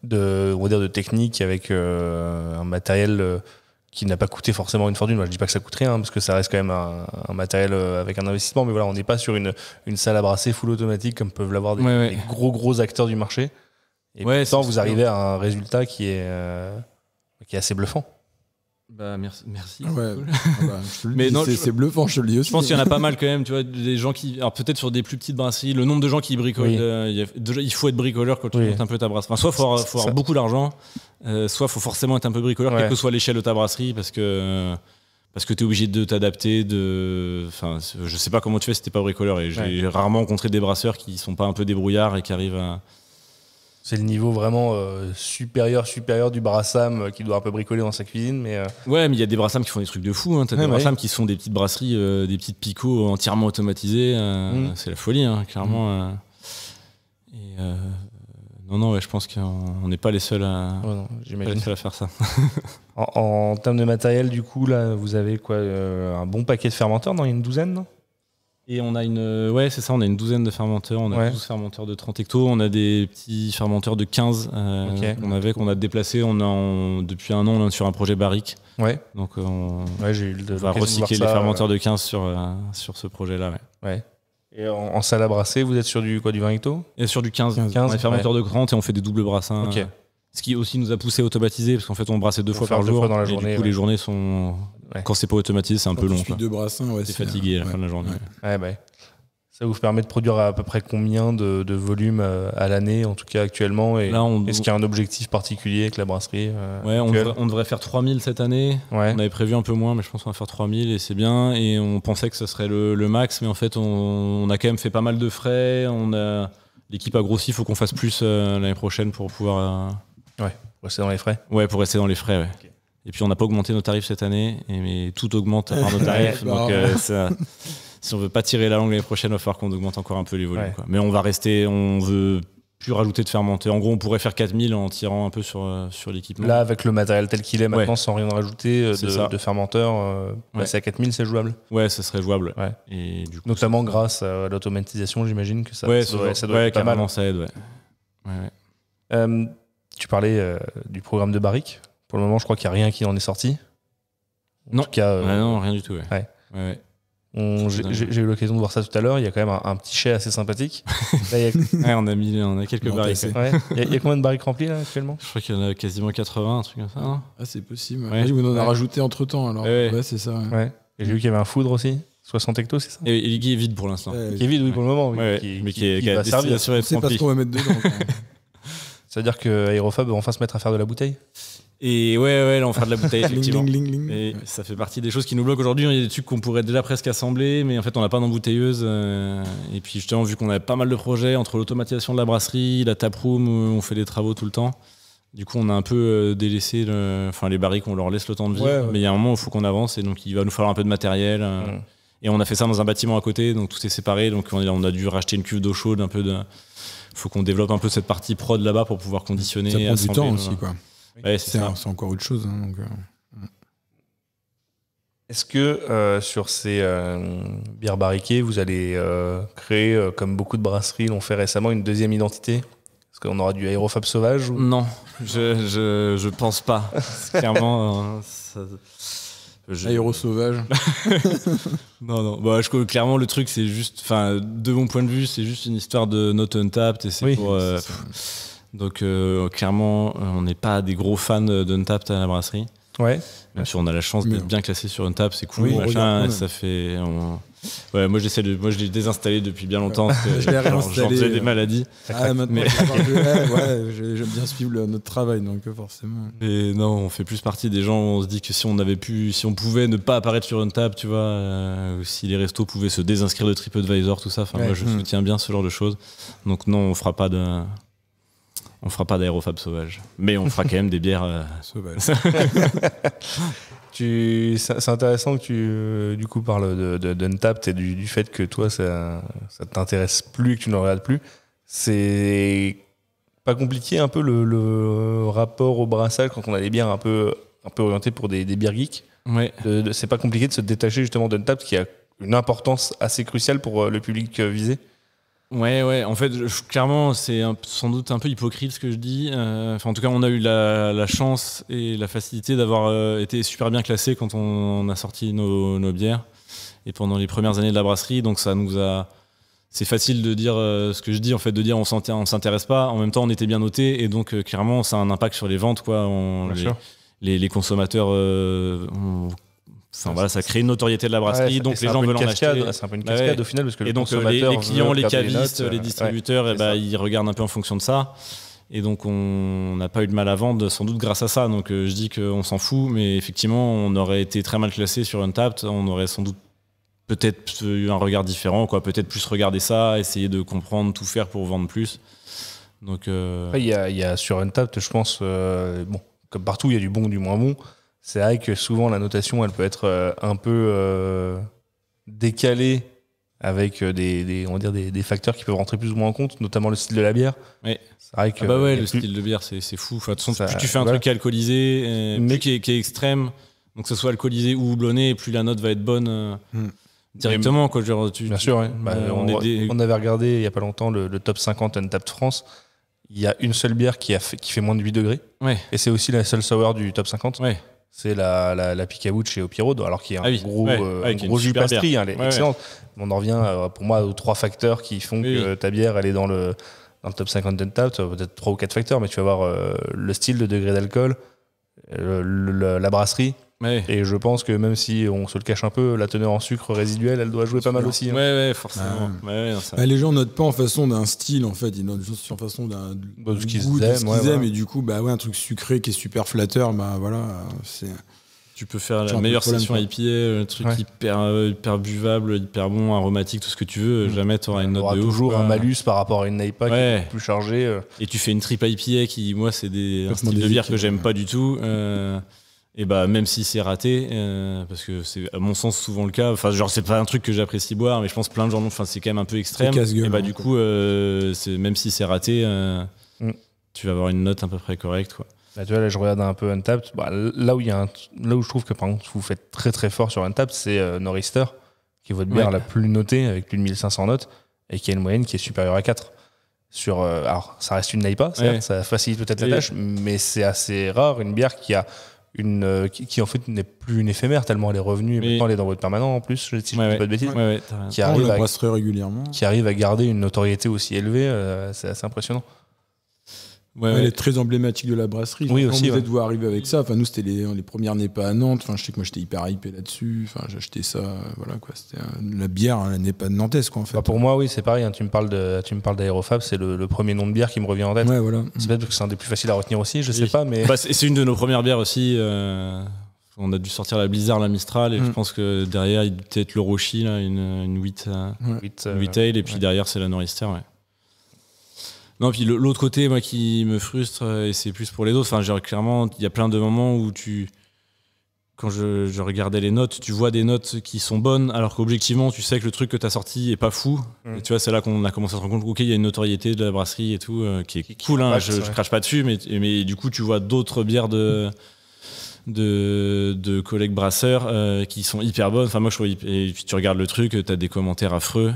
de technique avec un matériel qui n'a pas coûté forcément une fortune. Moi, je ne dis pas que ça coûte rien, parce que ça reste quand même un matériel avec un investissement, mais voilà, on n'est pas sur une salle à brasser full automatique comme peuvent l'avoir des gros acteurs du marché. Et pourtant, vous arrivez à un résultat qui est assez bluffant. Merci. Mais non, c'est bluffant, je te le dis aussi. Je pense qu'il y en a pas mal quand même, tu vois, des gens qui, alors peut-être sur des plus petites brasseries, le nombre de gens qui bricolent, il faut être bricoleur quand tu montes un peu ta brasserie. Enfin, soit faut avoir beaucoup d'argent, soit faut forcément être un peu bricoleur, quelle que soit l'échelle de ta brasserie, parce que t'es obligé de t'adapter. Enfin, je sais pas comment tu fais si t'es pas bricoleur, et j'ai rarement rencontré des brasseurs qui sont pas un peu débrouillards et qui arrivent à. C'est le niveau vraiment supérieur du brassam qui doit un peu bricoler dans sa cuisine. Mais ouais, mais il y a des brassams qui font des trucs de fou. Hein. T'as des brassams qui sont des petites brasseries, des petites picots entièrement automatisées. C'est la folie, hein, clairement. Non, je pense qu'on n'est pas les seuls à faire ça. En termes de matériel, du coup, là, vous avez quoi, un bon paquet de fermenteurs, dans une douzaine, non ? Et on a on a une douzaine de fermenteurs, on a 12 fermenteurs de 30 hectos, on a des petits fermenteurs de 15 qu'on a déplacés, depuis 1 an on est sur un projet barrique. Ouais. Donc on va recycler les fermenteurs de 15 sur ce projet-là. Ouais. Et en salle à brasser, vous êtes sur du 20 hectos ? Et sur du 15. On a des fermenteurs de 30 et on fait des doubles brassins. Okay. Ce qui aussi nous a poussé à automatiser, parce qu'en fait on brassait 2 fois par jour, dans la journée, du coup les journées sont... Quand c'est pas automatisé, c'est un peu long. Quand 2 brassins, c'est fatigué à la fin de la journée. Ça vous permet de produire à peu près combien de volume à l'année, en tout cas actuellement, et est-ce qu'il y a un objectif particulier avec la brasserie on devrait faire 3000 cette année. On avait prévu un peu moins, mais je pense qu'on va faire 3000 et c'est bien. Et on pensait que ce serait le max, mais en fait on a quand même fait pas mal de frais. L'équipe a grossi, il faut qu'on fasse plus l'année prochaine pour pouvoir... pour rester dans les frais. Ouais, pour rester dans les frais, Okay. Et puis on n'a pas augmenté nos tarifs cette année, mais tout augmente par nos tarifs. Donc si on veut pas tirer la langue l'année prochaine, il va falloir qu'on augmente encore un peu les volumes. Quoi. Mais on va rester, on veut plus rajouter de fermenteur. En gros, on pourrait faire 4000 en tirant un peu sur l'équipement. Là, avec le matériel tel qu'il est maintenant, sans rien rajouter de fermenteur, passer à 4000, c'est jouable. Ouais, ça serait jouable. Ouais. Et du coup, notamment grâce à l'automatisation, j'imagine que ça doit être pas mal. Ça aide, Tu parlais du programme de barrique. Pour le moment, je crois qu'il n'y a rien qui en est sorti. En tout cas, non, rien du tout. J'ai eu l'occasion de voir ça tout à l'heure. Il y a quand même un petit chai assez sympathique. Là, on a quelques barriques. Il y a combien de barriques remplies là, actuellement? Je crois qu'il y en a quasiment 80, un truc comme ça. Non c'est possible. On en a rajouté entre temps. Alors. C'est ça. Et j'ai vu qu'il y avait un foudre aussi. 60 hectos, c'est ça? Et qui est vide pour l'instant. Qui est vide, oui, pour le moment. Mais qui va servir. C'est pas ce qu'on va mettre dedans. Ça veut dire que Aérofab va enfin se mettre à faire de la bouteille? Et là on fera de la bouteille effectivement. Et ça fait partie des choses qui nous bloquent aujourd'hui. Il y a des trucs qu'on pourrait déjà presque assembler, mais en fait on n'a pas d'embouteilleuse. Et puis justement, vu qu'on a pas mal de projets entre l'automatisation de la brasserie, la taproom où on fait des travaux tout le temps, du coup on a un peu délaissé les barriques, on leur laisse le temps de vivre. Mais il y a un moment où il faut qu'on avance et donc il va nous falloir un peu de matériel. Et on a fait ça dans un bâtiment à côté, donc tout est séparé. Donc on a dû racheter une cuve d'eau chaude, un peu de. Faut qu'on développe un peu cette partie prod là-bas pour pouvoir conditionner. Ça prend du temps aussi, quoi. C'est encore autre chose. Est-ce que sur ces bières barriquées, vous allez créer, comme beaucoup de brasseries l'ont fait récemment, une deuxième identité? Est-ce qu'on aura du Aérofab sauvage ou... Non, je pense pas. Clairement, Aéro sauvage. Non. Clairement, le truc, c'est juste, de mon point de vue, c'est juste une histoire de Not Untapped et c'est pour. Donc, clairement, on n'est pas des gros fans d'Untapped à la brasserie. Ouais. Même si on a la chance d'être bien classé sur Untapped, c'est cool. Ça fait. Moi, je l'ai désinstallé depuis bien longtemps. Je l'ai réinstallé. J'en faisais des maladies. Maintenant, j'aime bien suivre notre travail, donc forcément. Et non, on fait plus partie des gens où on se dit que si on pouvait ne pas apparaître sur Untapped, tu vois, ou si les restos pouvaient se désinscrire de TripAdvisor, tout ça. Moi, je soutiens bien ce genre de choses. Donc non, on fera pas d'Aérofab sauvage, mais on fera quand même des bières sauvages. C'est intéressant que tu du coup parles d'Untapped et du fait que toi ça t'intéresse plus et que tu ne le regardes plus. C'est pas compliqué un peu le rapport au brassage quand on a des bières un peu orientées pour des bières geeks? C'est pas compliqué de se détacher justement d'Untapped qui a une importance assez cruciale pour le public visé? Ouais. En fait, clairement, c'est sans doute un peu hypocrite ce que je dis. En tout cas, on a eu la chance et la facilité d'avoir été super bien classés quand on a sorti nos bières et pendant les premières années de la brasserie. Donc, ça nous a. C'est facile de dire ce que je dis, en fait, de dire on s'intéresse pas. En même temps, on était bien noté et donc clairement, ça a un impact sur les ventes, quoi. Les consommateurs. Ça crée une notoriété de la brasserie, donc les gens veulent en acheter. C'est un peu une cascade au final, parce que et donc les clients, les cavistes, les distributeurs, ils regardent un peu en fonction de ça. Et donc on n'a pas eu de mal à vendre, sans doute grâce à ça. Donc je dis qu'on s'en fout, mais effectivement, on aurait été très mal classé sur Untapped. On aurait sans doute peut-être eu un regard différent, quoi. Peut-être plus regarder ça, essayer de comprendre, tout faire pour vendre plus. Donc après, il y a sur Untapped, je pense, comme partout, il y a du bon, du moins bon. C'est vrai que souvent la notation elle peut être un peu décalée avec des facteurs qui peuvent rentrer plus ou moins en compte, notamment le style de la bière. Oui. C'est vrai que le style de bière c'est fou. De toute façon, plus tu fais un truc qui est alcoolisé, plus qui est extrême, donc que ce soit alcoolisé ou houblonné, plus la note va être bonne directement. Quoi, bien sûr, ouais. On avait regardé il n'y a pas longtemps le top 50 Untapped France. Il y a une seule bière qui fait moins de 8 degrés. Ouais. Et c'est aussi la seule sour du top 50. Ouais. C'est la Picabouche chez Opiro, alors qu'il y a un gros jus pastry, elle est excellente. On en revient pour moi aux 3 facteurs qui font que ta bière elle est dans le top 50 Untapped, peut-être 3 ou 4 facteurs, mais tu vas avoir le style, le degré d'alcool, la brasserie. Ouais. Et je pense que même si on se le cache un peu, la teneur en sucre résiduel, elle doit jouer pas mal aussi. Ouais, forcément. Les gens notent pas en façon d'un style, en fait, ils notent juste en façon d'un goût de ce qu'ils aiment. Et du coup, un truc sucré qui est super flatteur, c'est. Tu peux faire la meilleure session IPA, un truc hyper buvable, hyper bon, aromatique, tout ce que tu veux. Jamais tu auras une note de ouf. Toujours un malus par rapport à une IPA qui est plus chargée. Et tu fais une triple IPA qui, moi, c'est un style de bière que j'aime pas du tout. Et bah même si c'est raté, parce que c'est à mon sens souvent le cas, enfin genre c'est pas un truc que j'apprécie boire, mais je pense plein de gens l'ont, enfin c'est quand même un peu extrême. Et bah du coup, même si c'est raté, tu vas avoir une note à peu près correcte, quoi. Là, tu vois, là je regarde un peu Untappd. Bah, là où je trouve que par exemple vous faites très très fort sur Untappd, c'est Nor'easter, qui est votre bière la plus notée avec plus de 1500 notes et qui a une moyenne qui est supérieure à 4. Alors ça reste une NEIPA, ça facilite peut-être la tâche, mais c'est assez rare une bière qui a qui en fait n'est plus une éphémère tellement elle est revenue et maintenant elle est dans votre permanent en plus, si je ne dis pas de bêtises, qui arrive régulièrement, qui arrive à garder une notoriété aussi élevée, c'est assez impressionnant. Elle est très emblématique de la brasserie. Oui, quand aussi, vous êtes arriver avec ça, enfin nous c'était les premières NEIPA à Nantes. Enfin je sais que moi j'étais hyper hypé là-dessus. Enfin j'achetais ça, voilà quoi. C'était la bière, la NEIPA de Nantes quoi en fait. Bah, pour moi oui c'est pareil. Hein, tu me parles d'Aérofab, c'est le premier nom de bière qui me revient en tête. Ouais voilà. C'est peut-être parce que c'est un des plus faciles à retenir aussi, je sais pas, mais c'est une de nos premières bières aussi. On a dû sortir la Blizzard, la Mistral, et je pense que derrière il y a peut-être le Roshi là, une 8 tail, et puis derrière c'est la Nor'easter. Ouais. Non, puis l'autre côté, moi, qui me frustre, et c'est plus pour les autres, enfin, genre, clairement, il y a plein de moments où quand je regardais les notes, tu vois des notes qui sont bonnes, alors qu'objectivement, tu sais que le truc que tu as sorti est pas fou. Et tu vois, c'est là qu'on a commencé à se rendre compte, ok, il y a une notoriété de la brasserie et tout, qui est cool, hein, je crache pas dessus, mais du coup, tu vois d'autres bières de collègues brasseurs qui sont hyper bonnes. Enfin, moi, je trouve, et puis tu regardes le truc, tu as des commentaires affreux.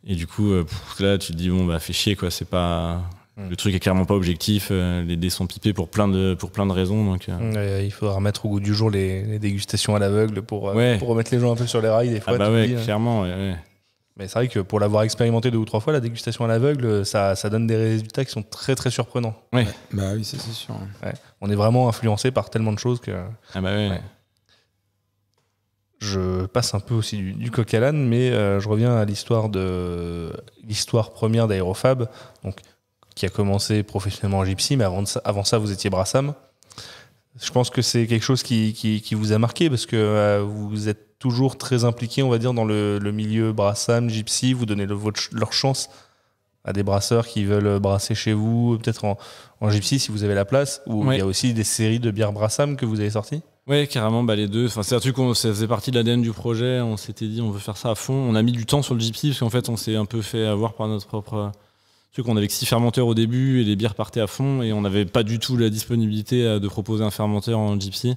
Et du coup, là, tu te dis, bon, bah, fais chier, quoi. C'est pas. Le truc est clairement pas objectif. Les dés sont pipés pour plein de raisons. Donc, il faudra remettre au goût du jour les dégustations à l'aveugle pour remettre les gens un peu sur les rails, des fois. Ah, bah ouais, clairement, ouais. Mais c'est vrai que pour l'avoir expérimenté 2 ou 3 fois, la dégustation à l'aveugle, ça donne des résultats qui sont très très surprenants. Ouais. Bah oui, c'est sûr. Ouais. On est vraiment influencé par tellement de choses que. Ah, bah ouais. Je passe un peu aussi du coq à l'âne, mais je reviens à l'histoire première d'Aérofab, donc qui a commencé professionnellement en Gypsy, mais avant ça, vous étiez Brassam. Je pense que c'est quelque chose qui vous a marqué parce que vous êtes toujours très impliqué, on va dire, dans le milieu Brassam, Gypsy. Vous donnez leur chance à des brasseurs qui veulent brasser chez vous, peut-être en Gypsy si vous avez la place, ou il y a aussi des séries de bières Brassam que vous avez sorties. Ouais, carrément, les deux. Enfin, c'est un truc, ça faisait partie de l'ADN du projet. On s'était dit, on veut faire ça à fond. On a mis du temps sur le Gypsy parce qu'en fait, on s'est un peu fait avoir par notre propre truc. On avait que 6 fermenteurs au début et les bières partaient à fond et on n'avait pas du tout la disponibilité de proposer un fermenteur en Gypsy.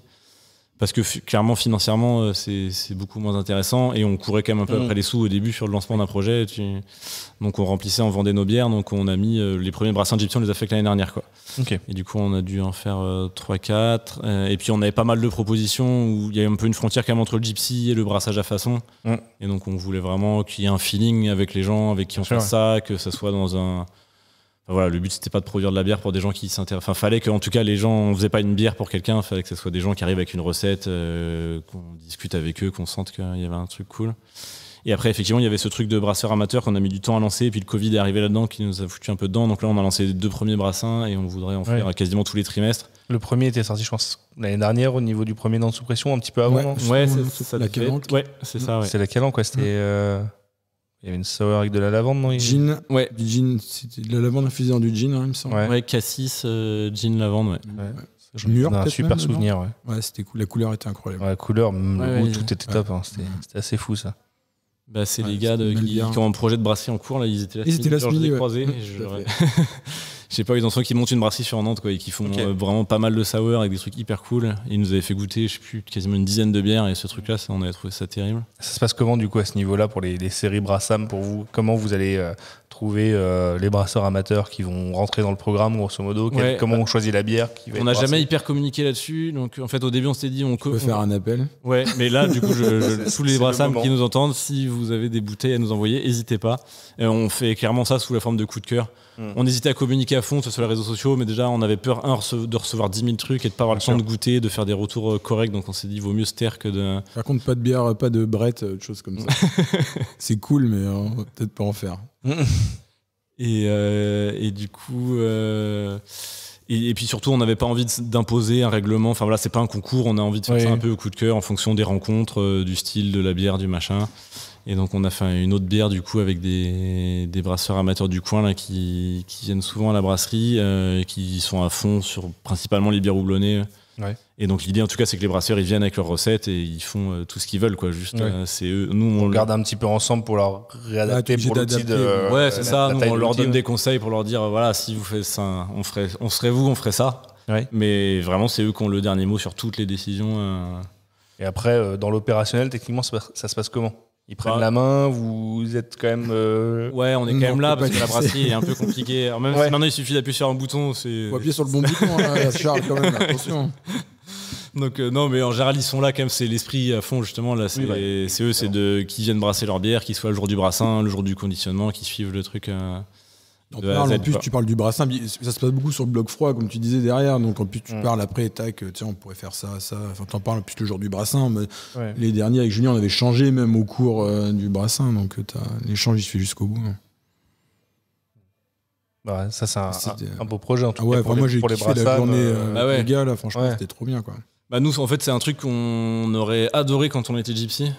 Parce que clairement, financièrement, c'est beaucoup moins intéressant et on courait quand même un peu après les sous au début sur le lancement d'un projet. Donc on remplissait, on vendait nos bières. Donc on a mis les premiers brassins de Gypsy, on les a fait que l'année dernière, quoi. Okay. Et du coup, on a dû en faire 3-4. Et puis on avait pas mal de propositions où il y a un peu une frontière quand même entre le Gypsy et le brassage à façon. Et donc on voulait vraiment qu'il y ait un feeling avec les gens avec qui on fait ça, que ça soit dans un... Voilà, le but c'était pas de produire de la bière pour des gens qui s'intéressent. Enfin, fallait qu'en tout cas les gens, on faisait pas une bière pour quelqu'un, fallait que ce soit des gens qui arrivent avec une recette, qu'on discute avec eux, qu'on sente qu'il y avait un truc cool. Et après, effectivement, il y avait ce truc de brasseur amateur qu'on a mis du temps à lancer, et puis le Covid est arrivé là-dedans qui nous a foutu un peu dedans. Donc là, on a lancé les 2 premiers brassins et on voudrait en faire quasiment tous les trimestres. Le premier était sorti, je pense, l'année dernière au niveau du premier nom sous pression, un petit peu avant. C'est ça. La Calanque. Ouais, c'est ça. Ouais. C'est la Calanque, quoi. C'était. Il y avait une sour avec de la lavande, non? Gin. Ouais. Du gin, c'était de la lavande infusée dans du gin, hein, il me semble. Ouais, cassis, gin, lavande, J'en ai un super souvenir, ouais, c'était cool. La couleur était incroyable. Ouais, la couleur, le goût, tout était top. Hein. C'était assez fou, ça. Bah, c'est les gars qui ont un projet de brasserie en cours, là, ils étaient là. Je les ai croisés. Je sais pas, ils en sont qui montent une brasserie sur Nantes, quoi, et qui font vraiment pas mal de sour avec des trucs hyper cool. Ils nous avaient fait goûter, je sais plus, quasiment une dizaine de bières, et ce truc-là, on avait trouvé ça terrible. Ça se passe comment, du coup, à ce niveau-là, pour les séries Brassam, pour vous? Comment vous allez trouver les brasseurs amateurs qui vont rentrer dans le programme, grosso modo? Comment on choisit la bière qui va On n'a jamais hyper communiqué là-dessus, donc en fait, au début, on s'était dit... On peut faire un appel. Ouais, mais là, du coup, tous les Brassam qui nous entendent, si vous avez des bouteilles à nous envoyer, n'hésitez pas. On fait clairement ça sous la forme de coup de cœur. On hésitait à communiquer à fond sur les réseaux sociaux, mais déjà on avait peur de recevoir 10 000 trucs et de pas avoir le temps de goûter, de faire des retours corrects, donc on s'est dit il vaut mieux se taire que de... Par contre, pas de bière, pas de brette, autre chose comme ça. C'est cool, mais on va peut-être pas en faire. Et du coup... Et puis surtout, on n'avait pas envie d'imposer un règlement. Enfin voilà, c'est pas un concours, on a envie de faire ça un peu au coup de cœur en fonction des rencontres, du style, de la bière, du machin. Et donc on a fait une autre bière du coup avec des brasseurs amateurs du coin là, qui viennent souvent à la brasserie, qui sont à fond sur principalement les bières houblonnées. Ouais. Et donc l'idée en tout cas c'est que les brasseurs ils viennent avec leurs recettes et ils font tout ce qu'ils veulent quoi. Juste c'est eux. Nous on regarde un petit peu ensemble pour leur réadapter pour l'outil de. Ouais c'est ça. Nous on leur donne des conseils pour leur dire voilà si vous faites ça on ferait ça. Ouais. Mais vraiment c'est eux qui ont le dernier mot sur toutes les décisions. Et après dans l'opérationnel techniquement ça se passe comment? Ils prennent la main, vous êtes quand même. Ouais, on est quand même là parce que la brasserie est un peu compliquée. Alors même si maintenant il suffit d'appuyer sur un bouton, c'est. Faut appuyer sur le bon bouton, Charles, quand même, attention. Donc non, mais en général ils sont là quand même, c'est l'esprit à fond justement là. C'est eux, c'est qui viennent brasser leur bière, qui soit le jour du brassin, le jour du conditionnement, qui suivent le truc. En plus, tu parles du brassin, ça se passe beaucoup sur le bloc froid, comme tu disais derrière. Donc en plus, tu parles après, tac, tiens, on pourrait faire ça. Enfin, t'en parles plus le jour du brassin. Mais les derniers avec Julien, on avait changé même au cours du brassin. Donc l'échange, il se fait jusqu'au bout. Bah, ça, c'est un beau projet en tout cas. Pour moi, j'ai kiffé kiffé la journée les gars, là, franchement, c'était trop bien, quoi. Bah, nous, en fait, c'est un truc qu'on aurait adoré quand on était Gypsy.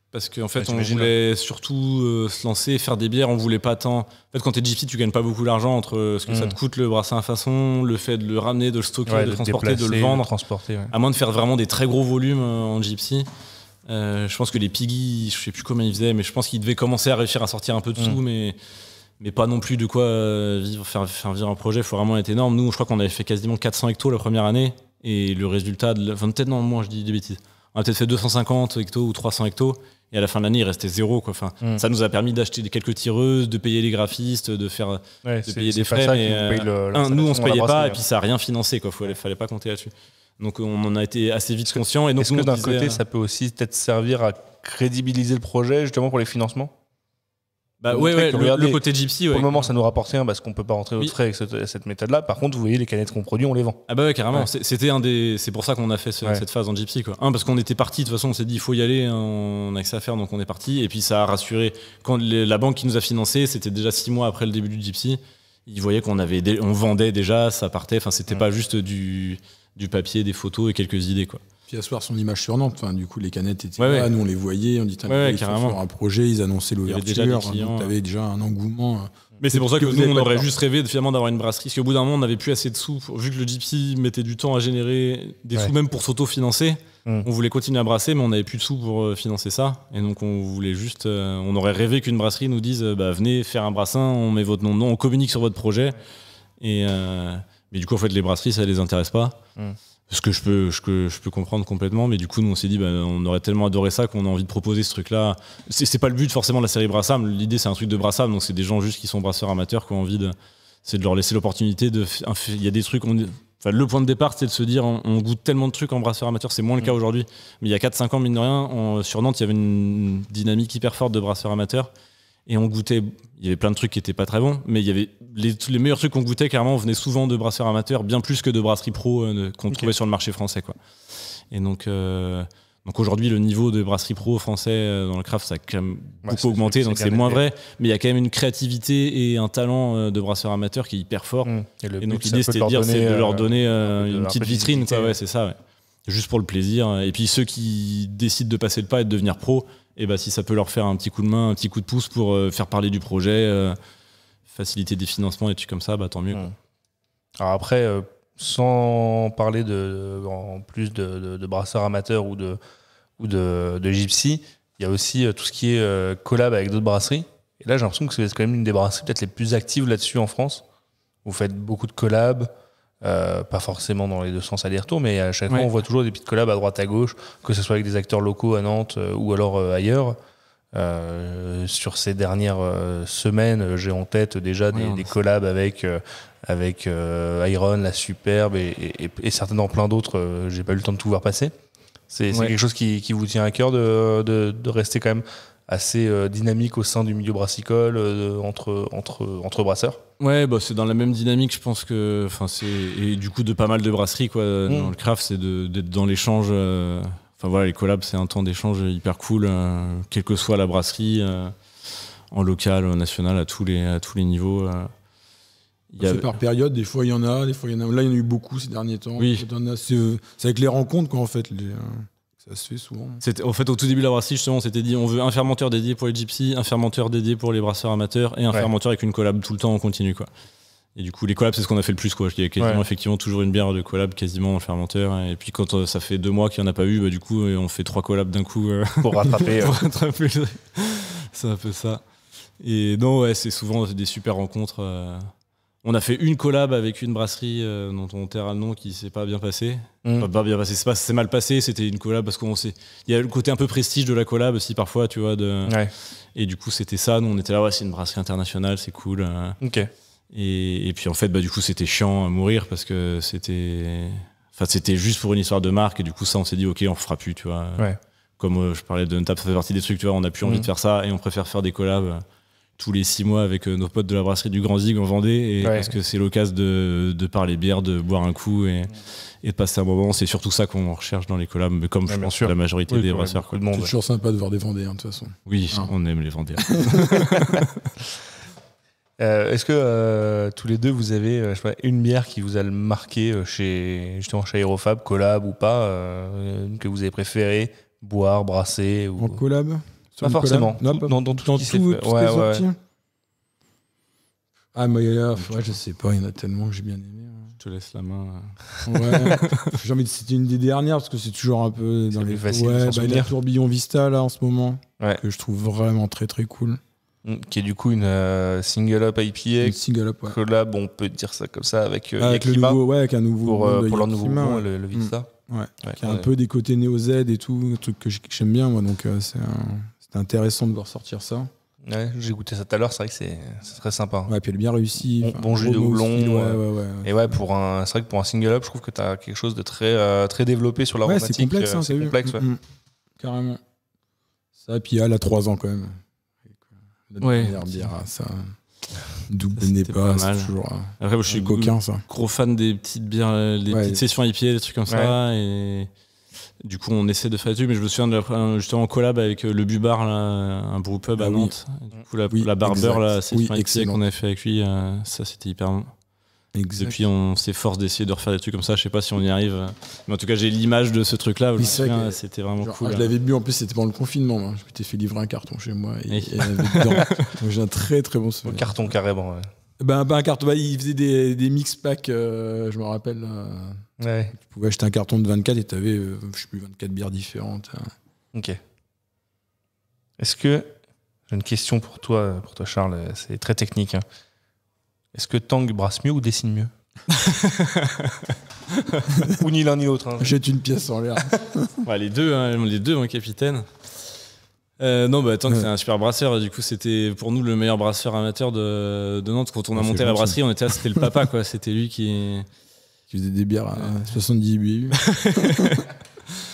Parce qu'en fait, on voulait surtout se lancer, faire des bières. On voulait pas tant. En fait, quand t'es Gypsy, tu gagnes pas beaucoup d'argent entre ce que ça te coûte le brassin à façon, le fait de le ramener, de le stocker, de le transporter, de le vendre. À moins de faire vraiment des très gros volumes en Gypsy. Je pense que les Piggy, je sais plus combien ils faisaient, mais je pense qu'ils devaient commencer à réussir à sortir un peu de sous, mais pas non plus de quoi faire vivre un projet. Il faut vraiment être énorme. Nous, je crois qu'on avait fait quasiment 400 hectos la première année. Et le résultat, peut-être non, moi je dis des bêtises. On a peut-être fait 250 hectos ou 300 hectos. Et à la fin de l'année, il restait zéro, quoi. Enfin, ça nous a permis d'acheter quelques tireuses, de payer les graphistes, de payer des frais. Mais nous, on se payait pas, et puis ça n'a rien financé, quoi. Fallait pas compter là-dessus. Donc, on en a été assez vite conscients. Est-ce que d'un côté, ça peut aussi peut-être servir à crédibiliser le projet, justement pour les financements? Bah le côté Gypsy, pour le moment ça nous rapporte rien parce qu'on peut pas rentrer au frais avec cette méthode là. Par contre vous voyez les canettes qu'on produit on les vend. Ah bah ouais carrément. C'est pour ça qu'on a fait cette phase en Gypsy quoi. Parce qu'on était parti, de toute façon on s'est dit il faut y aller, on a que ça à faire donc on est parti. Et puis ça a rassuré quand la banque qui nous a financé, c'était déjà 6 mois après le début du Gypsy, ils voyaient qu'on vendait déjà, ça partait, enfin c'était pas juste du papier, des photos et quelques idées quoi. Puis asseoir son image sur Nantes. Enfin, du coup, les canettes étaient là, nous on les voyait, on dit il faut faire un projet, ils annonçaient l'ouverture, tu avais déjà un engouement. Mais c'est pour ça que nous, on aurait juste rêvé finalement d'avoir une brasserie, parce qu'au bout d'un moment, on n'avait plus assez de sous. Vu que le Gypsy mettait du temps à générer des sous, même pour s'auto-financer, on voulait continuer à brasser, mais on n'avait plus de sous pour financer ça. Et donc, on voulait juste. On aurait rêvé qu'une brasserie nous dise venez faire un brassin, on met votre nom dedans, on communique sur votre projet. Mais du coup, en fait, les brasseries, ça les intéresse pas. Ce que je peux comprendre complètement, mais du coup nous on s'est dit on aurait tellement adoré ça qu'on a envie de proposer ce truc là. C'est pas le but forcément de la série Brassam, l'idée c'est un truc de Brassam, donc c'est des gens juste qui sont brasseurs amateurs qui ont envie c'est de leur laisser l'opportunité il y a des trucs le point de départ c'était de se dire on goûte tellement de trucs en brasseur amateur, c'est moins le cas aujourd'hui, mais il y a 4-5 ans mine de rien sur Nantes il y avait une dynamique hyper forte de brasseurs amateurs. Et on goûtait, il y avait plein de trucs qui étaient pas très bons, mais il y avait les meilleurs trucs qu'on goûtait, carrément, venaient souvent de brasseurs amateurs, bien plus que de brasseries pro qu'on trouvait sur le marché français, quoi. Et donc aujourd'hui, le niveau de brasserie pro français dans le craft, ça a quand même beaucoup augmenté, donc c'est moins vrai, mais il y a quand même une créativité et un talent de brasseurs amateurs qui est hyper fort. Et donc l'idée, c'était de leur donner une petite vitrine, quoi. Ouais, c'est ça, ouais. Juste pour le plaisir. Et puis ceux qui décident de passer le pas et de devenir pro, et si ça peut leur faire un petit coup de main, un petit coup de pouce pour faire parler du projet, faciliter des financements et des trucs comme ça, tant mieux. Alors après, sans parler en plus de brasseurs amateurs ou de Gypsy, il y a aussi tout ce qui est collab avec d'autres brasseries. Et là, j'ai l'impression que c'est quand même une des brasseries peut-être les plus actives là-dessus en France. Vous faites beaucoup de collabs. Pas forcément dans les deux sens aller-retour, mais à chaque fois on voit toujours des petites collabs à droite à gauche, que ce soit avec des acteurs locaux à Nantes ou alors ailleurs. Sur ces dernières semaines, j'ai en tête déjà des collabs avec Iron, La Superbe et certainement plein d'autres. J'ai pas eu le temps de tout voir passer. C'est quelque chose qui vous tient à cœur de rester quand même assez dynamique au sein du milieu brassicole entre brasseurs. Ouais, c'est dans la même dynamique, je pense que, et du coup de pas mal de brasseries quoi. Dans le craft, c'est d'être dans l'échange. Les collabs, c'est un temps d'échange hyper cool, quelle que soit la brasserie, en local, en national, à tous les niveaux. C'est par période, des fois il y en a, des fois il y en a. Là, il y en a eu beaucoup ces derniers temps. Oui. C'est avec les rencontres quoi, en fait. Ça se fait souvent. En fait, au tout début de la brasserie, justement, on s'était dit on veut un fermenteur dédié pour les Gypsy, un fermenteur dédié pour les brasseurs amateurs et un fermenteur avec une collab tout le temps en continu, quoi. Et du coup, les collabs, c'est ce qu'on a fait le plus, quoi. Il y a quasiment effectivement toujours une bière de collab quasiment dans le fermenteur. Et puis quand ça fait 2 mois qu'il n'y en a pas eu, bah, du coup, on fait 3 collabs d'un coup. Pour rattraper. C'est un peu ça. Et non, ouais, c'est souvent des super rencontres. On a fait une collab avec une brasserie dont on taira le nom qui s'est pas bien passé. Pas bien passé, c'est mal passé. C'était une collab parce il y a le côté un peu prestige de la collab aussi parfois, tu vois. Et du coup, c'était ça. Nous, on était là, c'est une brasserie internationale, c'est cool. Ok. Et puis en fait, bah, du coup, c'était chiant à mourir parce que c'était juste pour une histoire de marque. Et du coup, ça, on s'est dit, ok, on fera plus, tu vois. Ouais. Comme je parlais de Untap, ça fait partie des trucs, tu vois. On a plus envie de faire ça et on préfère faire des collabs tous les 6 mois avec nos potes de la brasserie du Grand Zig en Vendée, parce que c'est l'occasion de parler bière, de boire un coup et de passer un moment. C'est surtout ça qu'on recherche dans les collabs, mais comme je pense que la majorité des brasseurs. C'est toujours sympa de voir des Vendéens, de toute façon. Oui, on aime les Vendéens. Est-ce que tous les deux vous avez je sais pas, une bière qui vous a marqué chez Aérofab, collab ou pas, que vous avez préféré boire, brasser ou... En collab? Pas forcément. Dans tout ce qui s'est fait. Ouais. Ah, mais je sais pas, il y en a tellement que j'ai bien aimé. Je te laisse la main. Ouais. J'ai envie de citer une des dernières parce que c'est toujours un peu dans les faciles. La Tourbillon Vista là en ce moment, que je trouve vraiment très très cool. Qui est du coup une single up IPA. Une single up, collab, on peut dire ça comme ça, avec Yakima, avec un nouveau pour leur nouveau nom, le Vista. Qui a un peu des côtés Neo Z et tout, un truc que j'aime bien moi, donc c'était intéressant de voir sortir ça. Ouais, j'ai goûté ça tout à l'heure, c'est vrai que c'est très sympa. Ouais, puis elle est bien réussie. Bon jus de houblon. Et c'est vrai que pour un single up, je trouve que tu as quelque chose de très développé sur l'aromatique. C'est complexe, c'est complexe. Carrément. Ça, puis elle a 3 ans quand même. Bière, ça. Double n'est pas, c'est toujours. Après, je suis coquin, ça. Gros fan des petites bières, des petites sessions IPA, des trucs comme ça. Et du coup, on essaie de faire dessus. Mais je me souviens justement en collab avec le Bubar, là, un brewpub à Nantes. Du coup, la Barber, la session IPA qu'on avait fait avec lui, ça c'était hyper bon. Exact. Depuis, on s'efforce d'essayer de refaire des trucs comme ça. Je sais pas si on y arrive. Mais en tout cas, j'ai l'image de ce truc-là. C'était vraiment cool. Je l'avais bu, en plus, c'était pendant le confinement. Je m'étais fait livrer un carton chez moi. Et il y avait dedans. Donc, j'ai un très très bon souvenir. Un carton carrément, un carton. Il faisait des mix packs, je me rappelle. Tu pouvais acheter un carton de 24 et tu avais, 24 bières différentes. Ok. Est-ce que. J'ai une question pour toi Charles. C'est très technique. Est-ce que Tang brasse mieux ou dessine mieux? Ou ni l'un ni l'autre. Jette une pièce en l'air. Les deux, mon capitaine. Tang, c'est un super brasseur. Du coup, c'était pour nous le meilleur brasseur amateur de Nantes. Quand on a monté la brasserie, c'était le papa, quoi. C'était lui qui faisait des bières à 70 BU.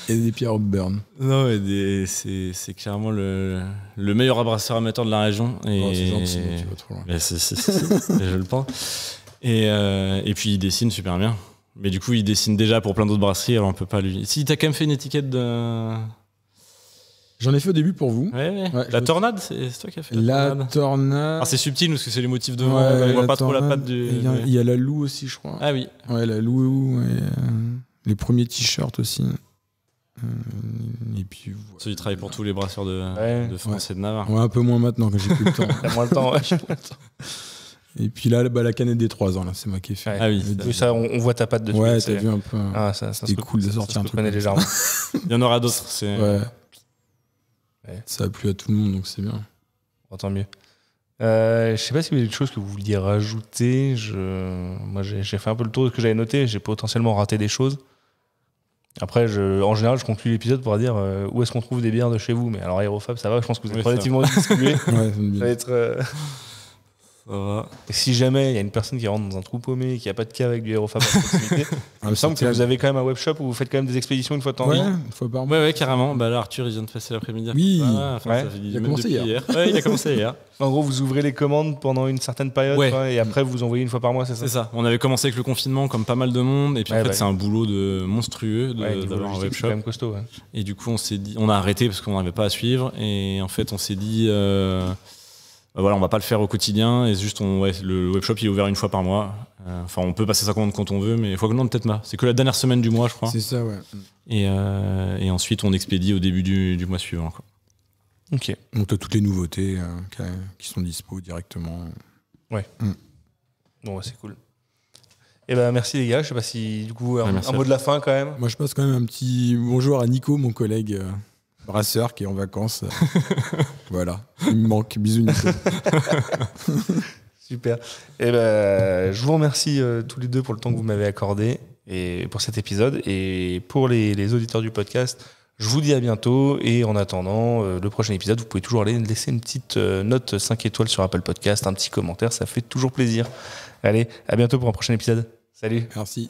Et des pierres Hopburn. Non, c'est clairement le meilleur brasseur amateur de la région. C'est gentil, tu vas trop loin. Je le pense. Et puis il dessine super bien. Mais du coup, il dessine déjà pour plein d'autres brasseries, alors on peut pas lui. Si, t'as quand même fait une étiquette de. J'en ai fait au début pour vous. Ouais, la tornade, c'est toi qui as fait la tornade. Alors c'est subtil parce que c'est les motifs de vent. On voit pas trop la patte du. Il y a la Lou aussi, je crois. Ah oui. Ouais, la Lou et les premiers t-shirts aussi. Et puis voilà. Il travaille pour tous les brasseurs de France et de Navarre. Ouais, un peu moins maintenant que j'ai plus le temps. T'as moins le temps, Et puis là, la canette des 3 ans, là, c'est moi qui ai fait. Ah oui. Ça, on voit ta patte dessus. Ouais, t'as vu un peu. C'était cool de sortir un truc. Légèrement. Il y en aura d'autres. Ça a plu à tout le monde, donc c'est bien. Tant mieux. Je sais pas si vous avez quelque chose que vous vouliez rajouter. Moi, j'ai fait un peu le tour de ce que j'avais noté. J'ai potentiellement raté des choses. Après, en général, je conclue l'épisode pour dire où est-ce qu'on trouve des bières de chez vous. Mais alors, Aérofab, ça va, je pense que vous êtes relativement distribués. Ça va être. Ça va. Et si jamais il y a une personne qui rentre dans un trou paumé et qui n'a pas de cas avec du Aérofab à proximité, il me semble que vous avez quand même un webshop où vous faites quand même des expéditions une fois de temps. Une fois par mois. Ouais, carrément. Là, Arthur, il vient de passer l'après-midi. Oui. Il a commencé hier. Il a commencé hier. En gros, vous ouvrez les commandes pendant une certaine période et après vous envoyez une fois par mois, c'est ça? C'est ça. On avait commencé avec le confinement comme pas mal de monde et puis en fait c'est un boulot monstrueux d'avoir un webshop. Quand même costaud. Et du coup on s'est dit, on a arrêté parce qu'on n'arrivait pas à suivre et en fait on s'est dit on va pas le faire au quotidien et juste le webshop il est ouvert une fois par mois. On peut passer sa commande quand on veut, mais peut-être pas. C'est que la dernière semaine du mois, je crois. C'est ça, ouais. Et ensuite on expédie au début du mois suivant, quoi. Ok. Donc t'as toutes les nouveautés qui sont dispo directement. Ouais. Bon, c'est cool. Et ben merci les gars. Je sais pas si du coup un mot de la fin quand même. Moi, je passe quand même un petit bonjour à Nico, mon collègue brasseur qui est en vacances. Voilà, il me manque. Bisous Nico. Super. Et ben je vous remercie tous les deux pour le temps que vous m'avez accordé et pour cet épisode. Et pour les auditeurs du podcast, je vous dis à bientôt. Et en attendant le prochain épisode, vous pouvez toujours aller laisser une petite note 5 étoiles sur Apple Podcast, un petit commentaire, ça fait toujours plaisir. Allez, à bientôt pour un prochain épisode. Salut. Merci.